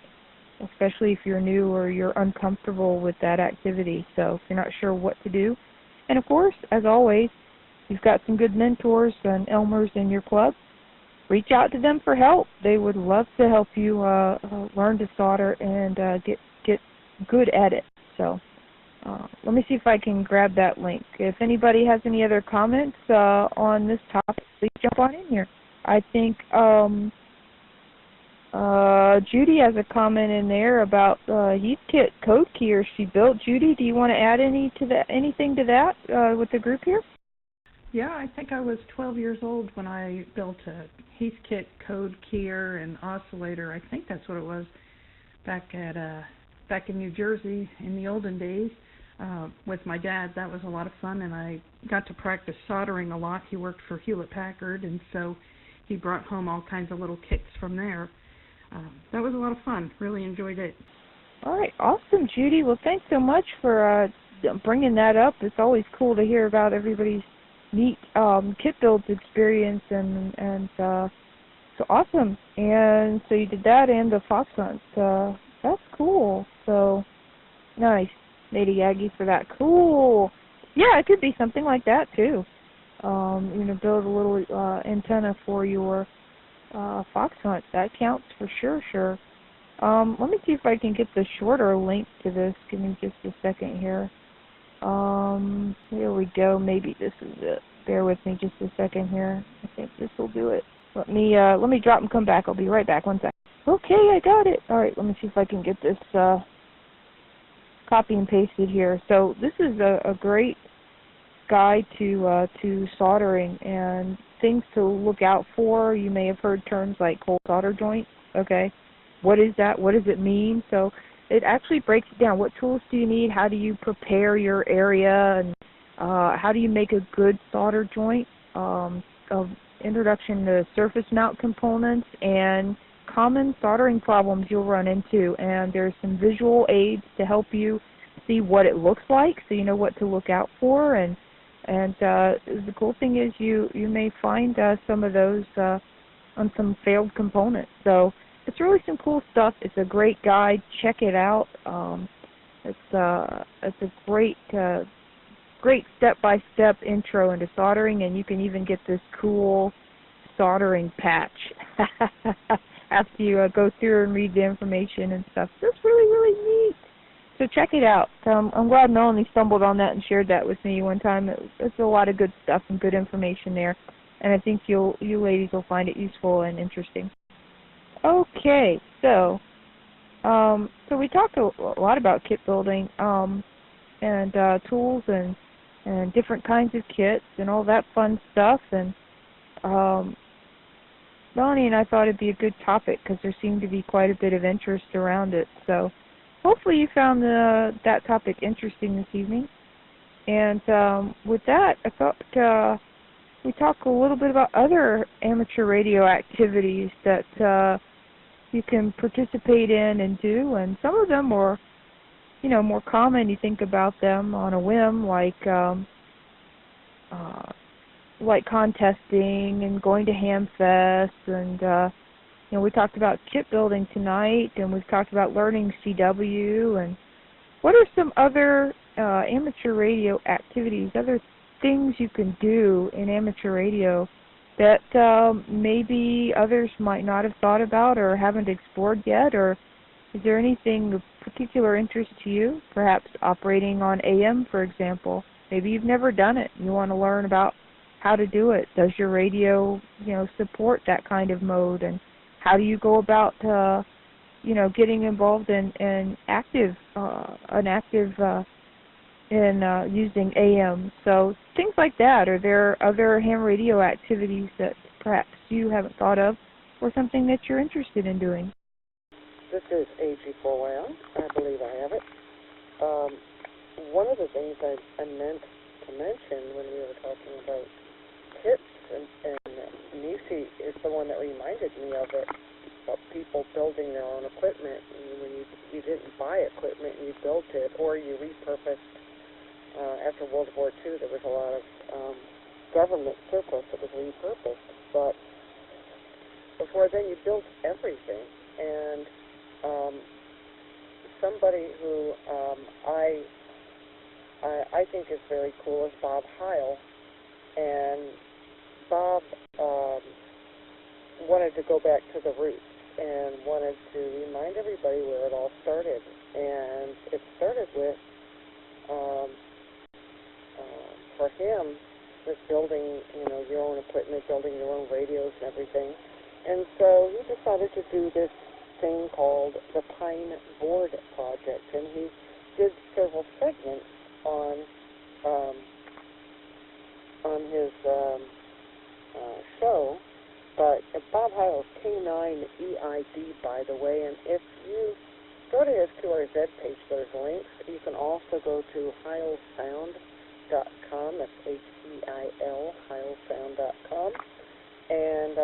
A: especially if you're new or you're uncomfortable with that activity. So if you're not sure what to do. And of course, as always, you've got some good mentors and Elmers in your club. Reach out to them for help. They would love to help you learn to solder and get good at it. So let me see if I can grab that link. If anybody has any other comments on this topic, please jump on in here. I think Judy has a comment in there about Heathkit code keyer she built. Judy, do you want to add anything to that with the group here?
I: Yeah, I think I was 12 years old when I built a Heathkit code keyer and oscillator. I think that's what it was back in New Jersey in the olden days with my dad. That was a lot of fun, and I got to practice soldering a lot. He worked for Hewlett-Packard, and so he brought home all kinds of little kits from there. That was a lot of fun. Really enjoyed it.
A: All right, awesome, Judy. Well, thanks so much for bringing that up. It's always cool to hear about everybody's neat kit builds experience, and so awesome. And so you did that and the fox hunt. That's cool. So nice, Lady Aggie, for that. Cool. Yeah, it could be something like that too. Build a little antenna for your fox hunt. That counts for sure. Let me see if I can get the shorter link to this. Give me just a second here. Here we go. Maybe this is it. Bear with me just a second here. I think this will do it. Let me drop and come back. I'll be right back. 1 second. Okay, I got it. All right, let me see if I can get this copy and pasted here. So this is a great guide to soldering and things to look out for. You may have heard terms like cold solder joint. Okay, what is that? What does it mean? So it actually breaks it down. What tools do you need? How do you prepare your area? And how do you make a good solder joint? Of introduction to surface mount components and common soldering problems you'll run into. And there's some visual aids to help you see what it looks like, so you know what to look out for. And the cool thing is you may find some of those on some failed components. So it's really some cool stuff. It's a great guide. Check it out. It's a great step-by-step intro into soldering, and you can even get this cool soldering patch after you go through and read the information and stuff. So it's really, really neat. So check it out. I'm glad Melanie stumbled on that and shared that with me one time. It's a lot of good stuff and good information there, and I think you ladies will find it useful and interesting. Okay, so we talked a lot about kit building and tools and different kinds of kits and all that fun stuff. And Melanie and I thought it'd be a good topic because there seemed to be quite a bit of interest around it. So hopefully you found that topic interesting this evening. And with that, I thought we talk a little bit about other amateur radio activities that you can participate in and do. And some of them are, more common. You think about them on a whim, like contesting and going to Hamfest, and we talked about kit building tonight, and we've talked about learning CW. And what are some other amateur radio activities, other things you can do in amateur radio that maybe others might not have thought about or haven't explored yet, or Is there anything of particular interest to you? Perhaps operating on AM, for example. Maybe you've never done it. You want to learn about how to do it. Does your radio, support that kind of mode? And how do you go about, getting involved in using AM? So things like that. Are there other ham radio activities that perhaps you haven't thought of, or something that you're interested in doing?
G: This is AG4YL. I believe I have it. One of the things I meant to mention when we were talking about kits, and Nisi is the one that reminded me of it, about people building their own equipment. And when you didn't buy equipment, you built it, or you repurposed. After World War II, there was a lot of government surplus that was repurposed. But before then, you built everything. And somebody who I think is very cool is Bob Heil. And Bob wanted to go back to the roots and wanted to remind everybody where it all started. And it started with, for him, with building, your own equipment, building your own radios and everything. And so he decided to do this thing called the Pine Board Project, and he did several segments on his show. But Bob Heil's K9EID, by the way, and if you go to his QRZ page, there's links. You can also go to heilsound.com, that's H-E-I-L, heilsound.com, and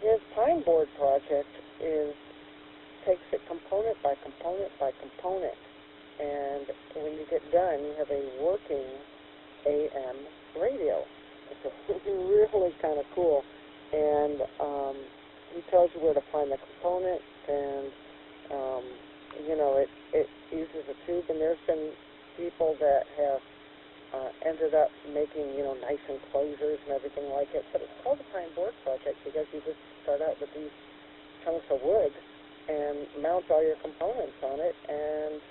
G: his Pine Board project takes it component by component by component, and when you get done, you have a working AM radio. It's really kind of cool, and he tells you where to find the components, and it uses a tube, and there's been people that have ended up making, nice enclosures and everything like it. But it's called the Pine Board Project because you just start out with these chunks of wood and mount all your components on it, and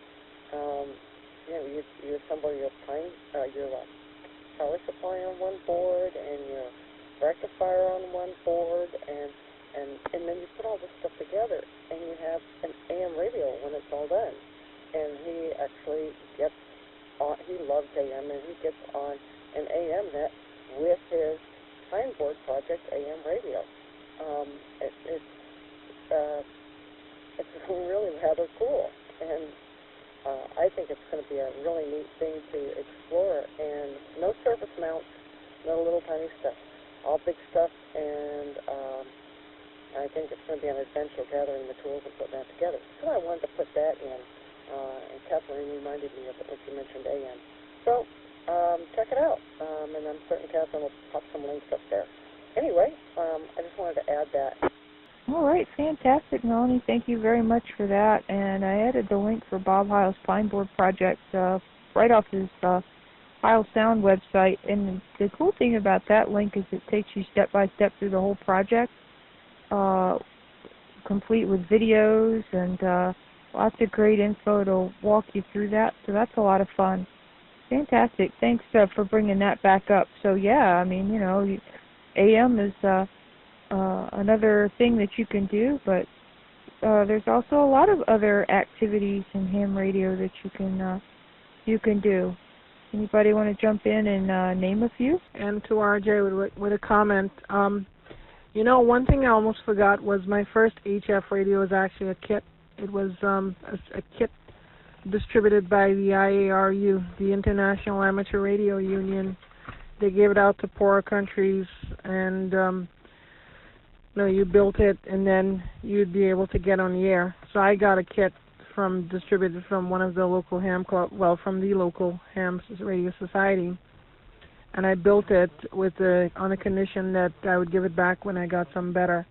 G: you assemble your power supply on one board and your rectifier on one board, and then you put all this stuff together, and you have an AM radio when it's all done. And he actually gets on, he loves AM, and he gets on an AM net with his Pine Board Project AM radio. It's really rather cool, and I think it's going to be a really neat thing to explore. And no surface mounts, no little tiny stuff, all big stuff, and I think it's going to be an adventure gathering the tools and putting that together. So I wanted to put that in, and Kathleen reminded me of it when she mentioned AM. So check it out, and I'm certain Kathleen will pop some links up there. Anyway, I just wanted to add that.
A: All right, fantastic, Melanie. Thank you very much for that. And I added the link for Bob Heil's Pine Board Project right off his Heil Sound website. And the cool thing about that link is it takes you step by step through the whole project, complete with videos and lots of great info to walk you through that. So that's a lot of fun. Fantastic. Thanks for bringing that back up. So, yeah, I mean, AM is another thing that you can do, but there's also a lot of other activities in ham radio that you can do. Anybody want to jump in and name a few?
C: And to RJ with a comment. One thing I almost forgot was my first HF radio was actually a kit. It was a kit distributed by the IARU, the International Amateur Radio Union. They gave it out to poorer countries, and you built it, and then you'd be able to get on the air. So I got a kit distributed from one of the local ham club, from the local ham radio society, and I built it on the condition that I would give it back when I got some better.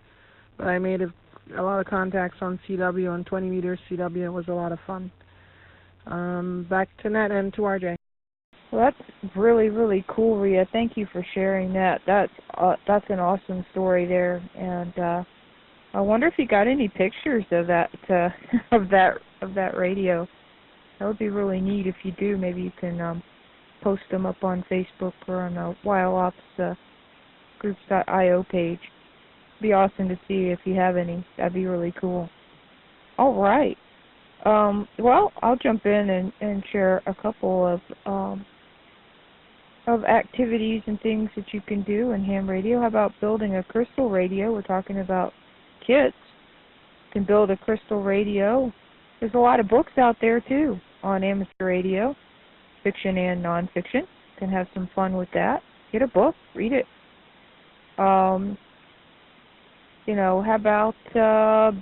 C: But I made a lot of contacts on CW, on 20 meters CW. It was a lot of fun. Back to Nat and to RJ.
A: Well, that's really, really cool, Rhea. Thank you for sharing that. That's an awesome story there, and I wonder if you got any pictures of that of that radio. That would be really neat. If you do, maybe you can post them up on Facebook or on the WildOps groups.io page. It'd be awesome to see if you have any. That'd be really cool. All right. Well, I'll jump in and share a couple of activities and things that you can do in ham radio. How about building a crystal radio? We're talking about kits. You can build a crystal radio. There's a lot of books out there too on amateur radio, fiction and nonfiction. You can have some fun with that. Get a book, read it. You know, how about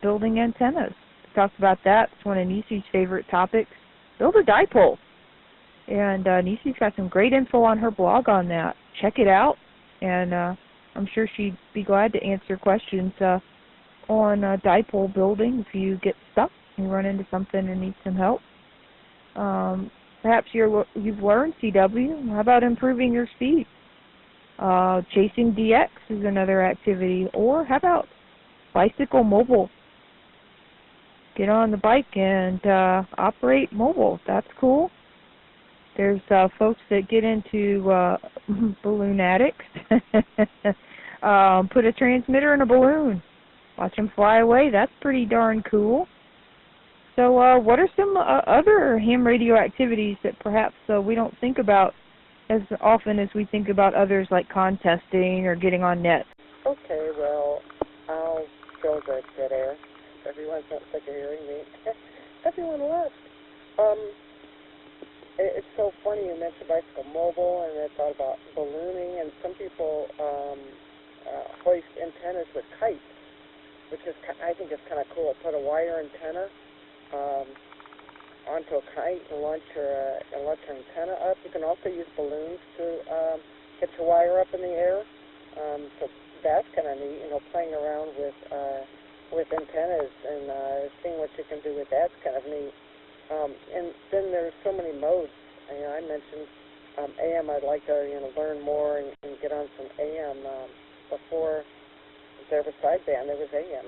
A: building antennas? We talked about that. It's one of Nisi's favorite topics. Build a dipole. And Nisi's got some great info on her blog on that. Check it out, and I'm sure she'd be glad to answer questions on dipole building if you get stuck and you run into something and need some help. Perhaps you've learned CW. How about improving your speed? Chasing DX is another activity. Or how about bicycle mobile? Get on the bike and operate mobile. That's cool. There's folks that get into balloonatics. Put a transmitter in a balloon. Watch them fly away. That's pretty darn cool. So what are some other ham radio activities that perhaps we don't think about as often as we think about others, like contesting or getting on net?
G: Okay, well, I'll go the dead air. Everyone's not sick of hearing me. Everyone left. It's so funny you mentioned bicycle mobile, and I thought about ballooning, and some people hoist antennas with kites, which is, I think is kind of cool. Put a wire antenna onto a kite and launch your antenna up. You can also use balloons to get your wire up in the air. So that's kind of neat. You know, playing around with antennas and seeing what you can do with that's kind of neat. And then there's so many modes. You know, I mentioned AM. I'd like to learn more and get on some AM. Before there was sideband, there was AM.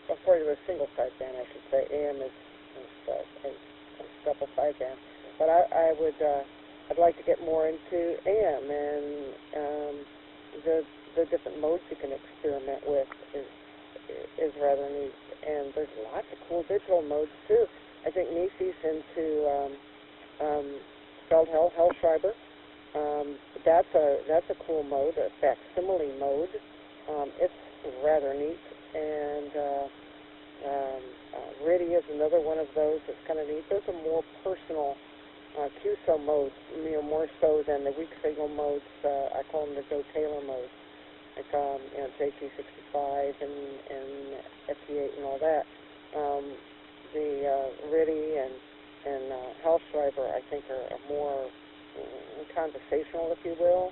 G: Before there was single sideband, I should say. AM is double sideband. But I'd like to get more into AM, and the different modes you can experiment with is rather neat. And there's lots of cool digital modes too. I think Nisi's into Feldhell-Hellschreiber. That's a cool mode, a facsimile mode. It's rather neat. And RIDI is another one of those that's kind of neat. Those are more personal QSO modes, more so than the weak signal modes. I call them the Joe Taylor modes, like JT65 and FT8 and all that. The RIDI and Hellschreiber, I think, are more conversational, if you will.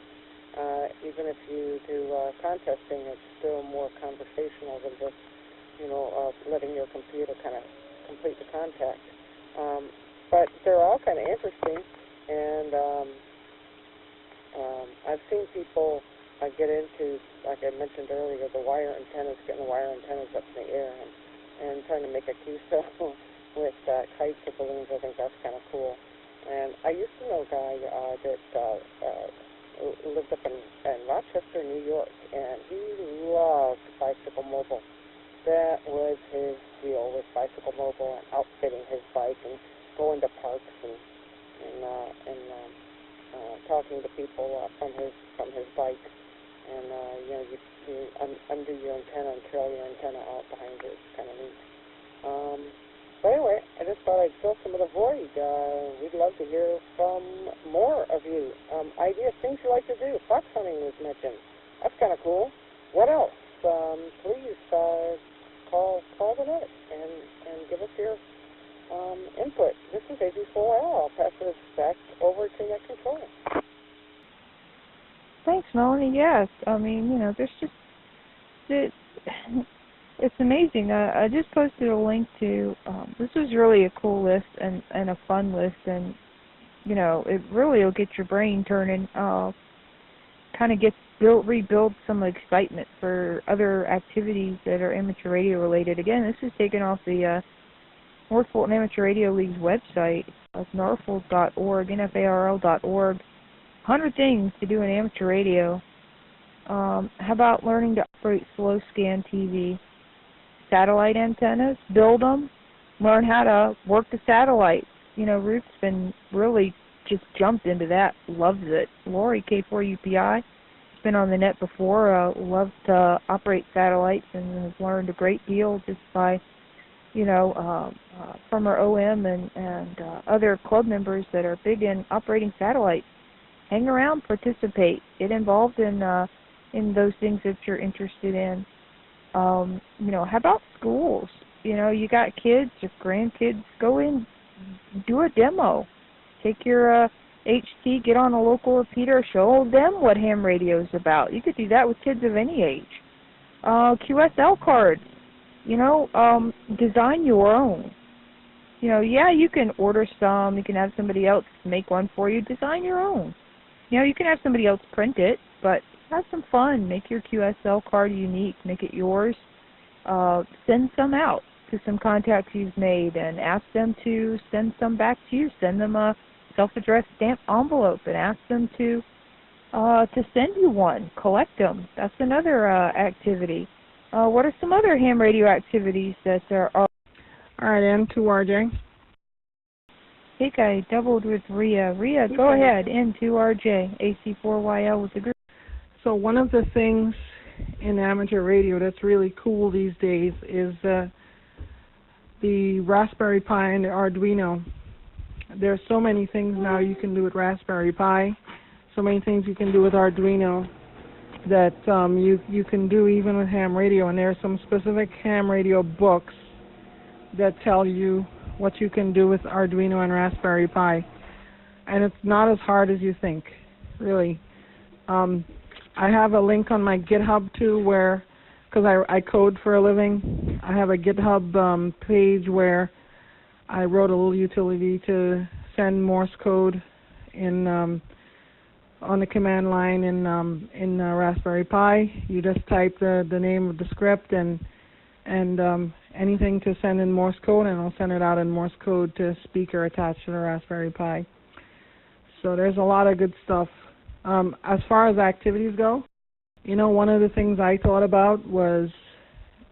G: Even if you do contesting, it's still more conversational than just, letting your computer kind of complete the contact. But they're all kind of interesting, and I've seen people get into, like I mentioned earlier, the wire antennas, getting the wire antennas up in the air and trying to make a QSO with kites or balloons. I think that's kind of cool. And I used to know a guy that lived up in Rochester, New York, and he loved bicycle mobile. That was his deal, with bicycle mobile and outfitting his bike and going to parks and talking to people from his bike. And you undo your antenna and trail your antenna out behind it. It's kind of neat. But anyway, I just thought I'd fill some of the void. We'd love to hear from more of you. Ideas, things you like to do. Fox hunting was mentioned. That's kind of cool. What else? Please call the net and give us your input. This is AG4L. I'll pass this back over to Net Control.
A: Thanks, Melanie. Yes, I mean, there's just it's amazing. I just posted a link to this was really a cool list and a fun list, and it really will get your brain turning. Kind of gets rebuild some excitement for other activities that are amateur radio related. Again, this is taken off the North Fulton Amateur Radio League's website. It's norfolk.org, nfarl.org. 100 things to do in amateur radio. How about learning to operate slow scan TV? Satellite antennas, build them, learn how to work the satellites. You know, Ruth's been really just jumped into that, loves it. Lori, K4UPI, has been on the net before, loves to operate satellites and has learned a great deal just by, you know, from her OM and other club members that are big in operating satellites. Hang around, participate, get involved in those things that you're interested in. You know, how about schools? You know, you got kids or grandkids, go in, do a demo. Take your HT, get on a local repeater, show them what ham radio is about. You could do that with kids of any age. QSL cards, you know, design your own. You know, yeah, you can order some, you can have somebody else make one for you, design your own. You know, you can have somebody else print it, but have some fun. Make your QSL card unique. Make it yours. Send some out to some contacts you've made and ask them to send some back to you. Send them a self-addressed stamped envelope and ask them to send you one. Collect them. That's another activity. What are some other ham radio activities that are?
C: All right, N2RJ.
A: I think I doubled with Rhea. Rhea, go ahead. N2RJ, AC4YL with the group.
C: So one of the things in amateur radio that's really cool these days is the Raspberry Pi and the Arduino. There's so many things now you can do with Raspberry Pi, so many things you can do with Arduino that you can do even with ham radio, and there are some specific ham radio books that tell you what you can do with Arduino and Raspberry Pi, and it's not as hard as you think, really. I have a link on my GitHub too, where, because I code for a living, I have a GitHub page where I wrote a little utility to send Morse code in on the command line in Raspberry Pi. You just type the name of the script and anything to send in Morse code, and it'll send it out in Morse code to a speaker attached to the Raspberry Pi. So there's a lot of good stuff. As far as activities go, you know, one of the things I thought about was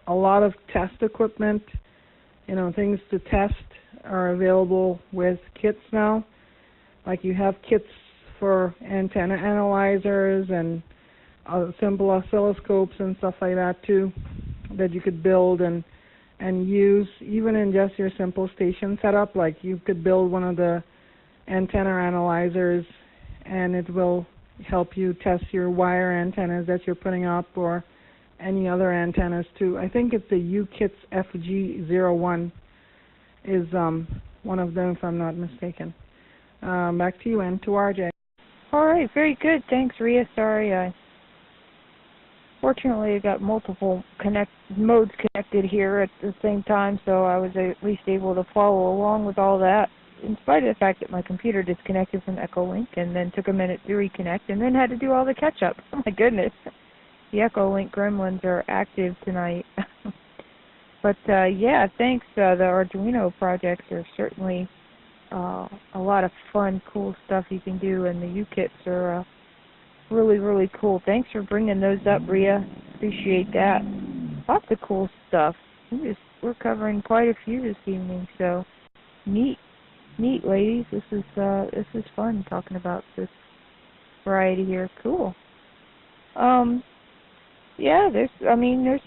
C: a lot of test equipment, you know, things to test are available with kits now. Like you have kits for antenna analyzers and simple oscilloscopes and stuff like that too, that you could build and use even in just your simple station setup. Like you could build one of the antenna analyzers and it will help you test your wire antennas that you're putting up or any other antennas too. I think it's the UKITS FG01 is one of them, if I'm not mistaken. Back to you, N2RJ.
A: All right, very good. Thanks, Rhea. Sorry, fortunately I got multiple modes connected here at the same time, so I was at least able to follow along with all that, in spite of the fact that my computer disconnected from Echolink and then took a minute to reconnect and then had to do all the catch-up. Oh, my goodness. The Echolink gremlins are active tonight. But, yeah, thanks. The Arduino projects are certainly a lot of fun, cool stuff you can do, and the UKITs are really, really cool. Thanks for bringing those up, Rhea. Appreciate that. Lots of cool stuff. We're covering quite a few this evening, so neat, ladies. This is fun talking about this variety here. Cool. Yeah, there's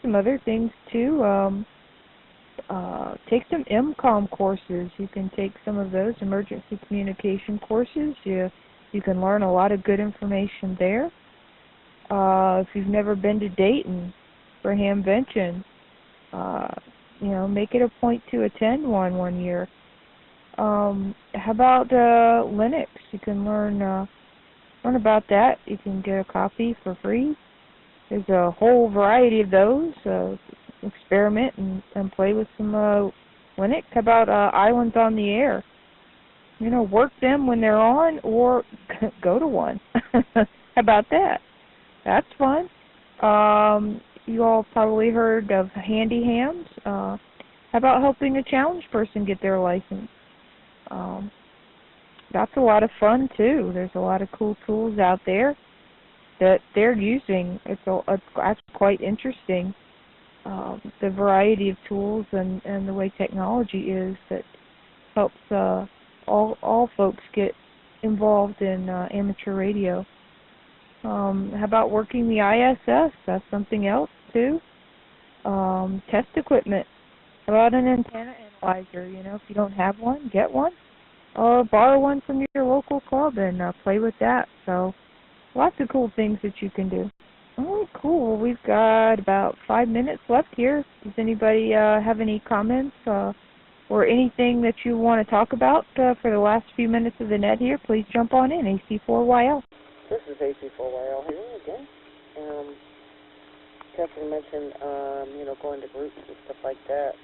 A: some other things too. Take some MCOM courses. You can take some of those emergency communication courses. You can learn a lot of good information there. If you've never been to Dayton for Hamvention, you know, make it a point to attend one year. How about Linux? You can learn about that. You can get a copy for free. There's a whole variety of those. Experiment and play with some Linux. How about Islands on the Air? You know, work them when they're on or go to one. How about that? That's fun. You all probably heard of handy hams. How about helping a challenged person get their license? That's a lot of fun too. There's a lot of cool tools out there that they're using. It's actually quite interesting, the variety of tools and the way technology is that helps all folks get involved in amateur radio. How about working the ISS? That's something else too. Test equipment. How about an antenna analyzer? You know, if you don't have one, get one. Or borrow one from your local club and play with that. So lots of cool things that you can do. Oh, cool. We've got about 5 minutes left here. Does anybody have any comments or anything that you want to talk about for the last few minutes of the net here? Please jump on in, AC4YL.
G: This is AC4YL here again. Catherine mentioned, going to groups and stuff like that.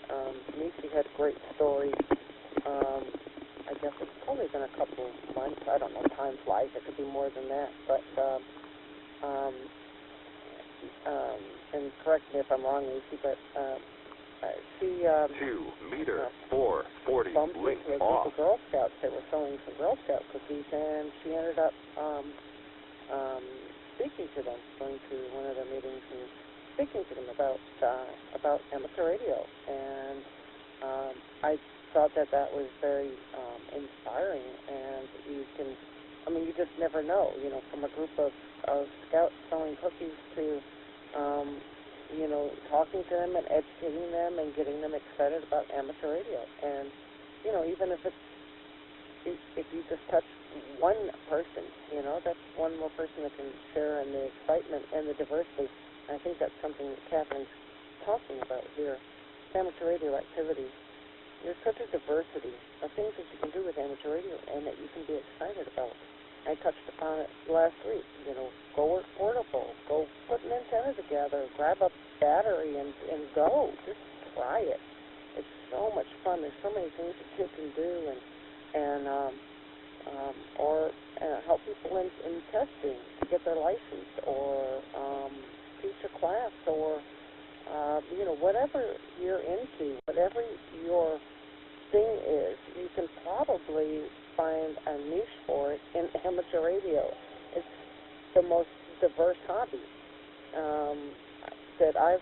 G: Nisi had a great story. I guess it's probably been a couple months. I don't know. Time flies. It could be more than that. But, and correct me if I'm wrong, Nisi, but she
J: 2 meter 440
G: bumped
J: link
G: into a group
J: off.
G: of Girl Scouts. They were selling some Girl Scout cookies, and she ended up speaking to them, going to one of their meetings and speaking to them about amateur radio. And I thought that was very inspiring. And you just never know, from a group of scouts selling cookies to, talking to them and educating them and getting them excited about amateur radio. And, even if you just touch one person, that's one more person that can share in the excitement and the diversity. And I think that's something that Catherine's talking about here. Amateur radio activities. There's such a diversity of things that you can do with amateur radio and that you can be excited about. I touched upon it last week. Go work portable, go put an antenna together, grab a battery and go. Just try it. It's so much fun. There's so many things that kids can do and help people in testing to get their license or teach a class or whatever you're into, whatever your thing is, you can probably find a niche for it in amateur radio. It's the most diverse hobby that I've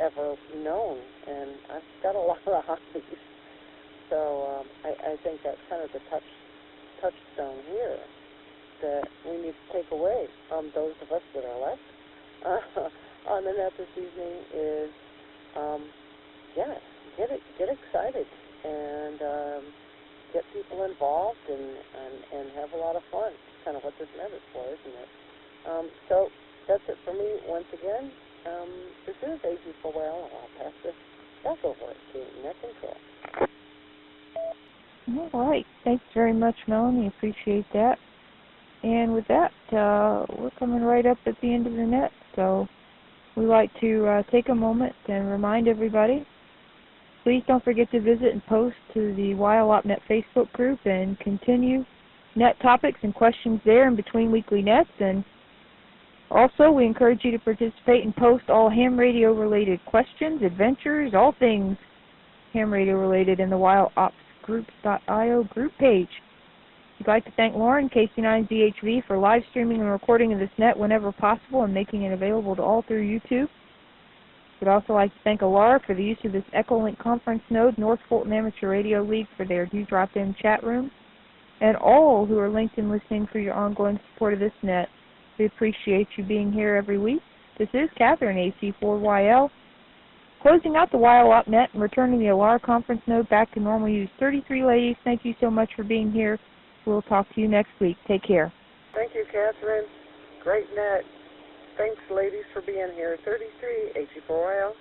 G: ever known, and I've got a lot of hobbies. So I think that's kind of the touchstone here that we need to take away from those of us that are left on the net this evening is, get excited and get people involved and have a lot of fun. It's kind of what this net is for, isn't it? So that's it for me once again. This is AC4YL, and I'll pass this back over to Net Control.
A: All right. Thanks very much, Melanie. Appreciate that. And with that, we're coming right up at the end of the net. So we'd like to take a moment and remind everybody, please don't forget to visit and post to the WildOpNet Facebook group and continue net topics and questions there in between weekly nets. And also, we encourage you to participate and post all ham radio related questions, adventures, all things ham radio related in the WildOpsGroups.io group page. We'd like to thank Lauren, KC9ZHV, for live streaming and recording of this net whenever possible and making it available to all through YouTube. We'd also like to thank ALARA for the use of this Echolink conference node, North Fulton Amateur Radio League for their drop-in chat room, and all who are linked and listening for your ongoing support of this net. We appreciate you being here every week. This is Catherine, AC4YL, closing out the WildOpNet and returning the ALARA conference node back to normal use. 33 ladies, thank you so much for being here. We'll talk to you next week. Take care.
G: Thank you, Catherine. Great net. Thanks, ladies, for being here. 33, AC4YL.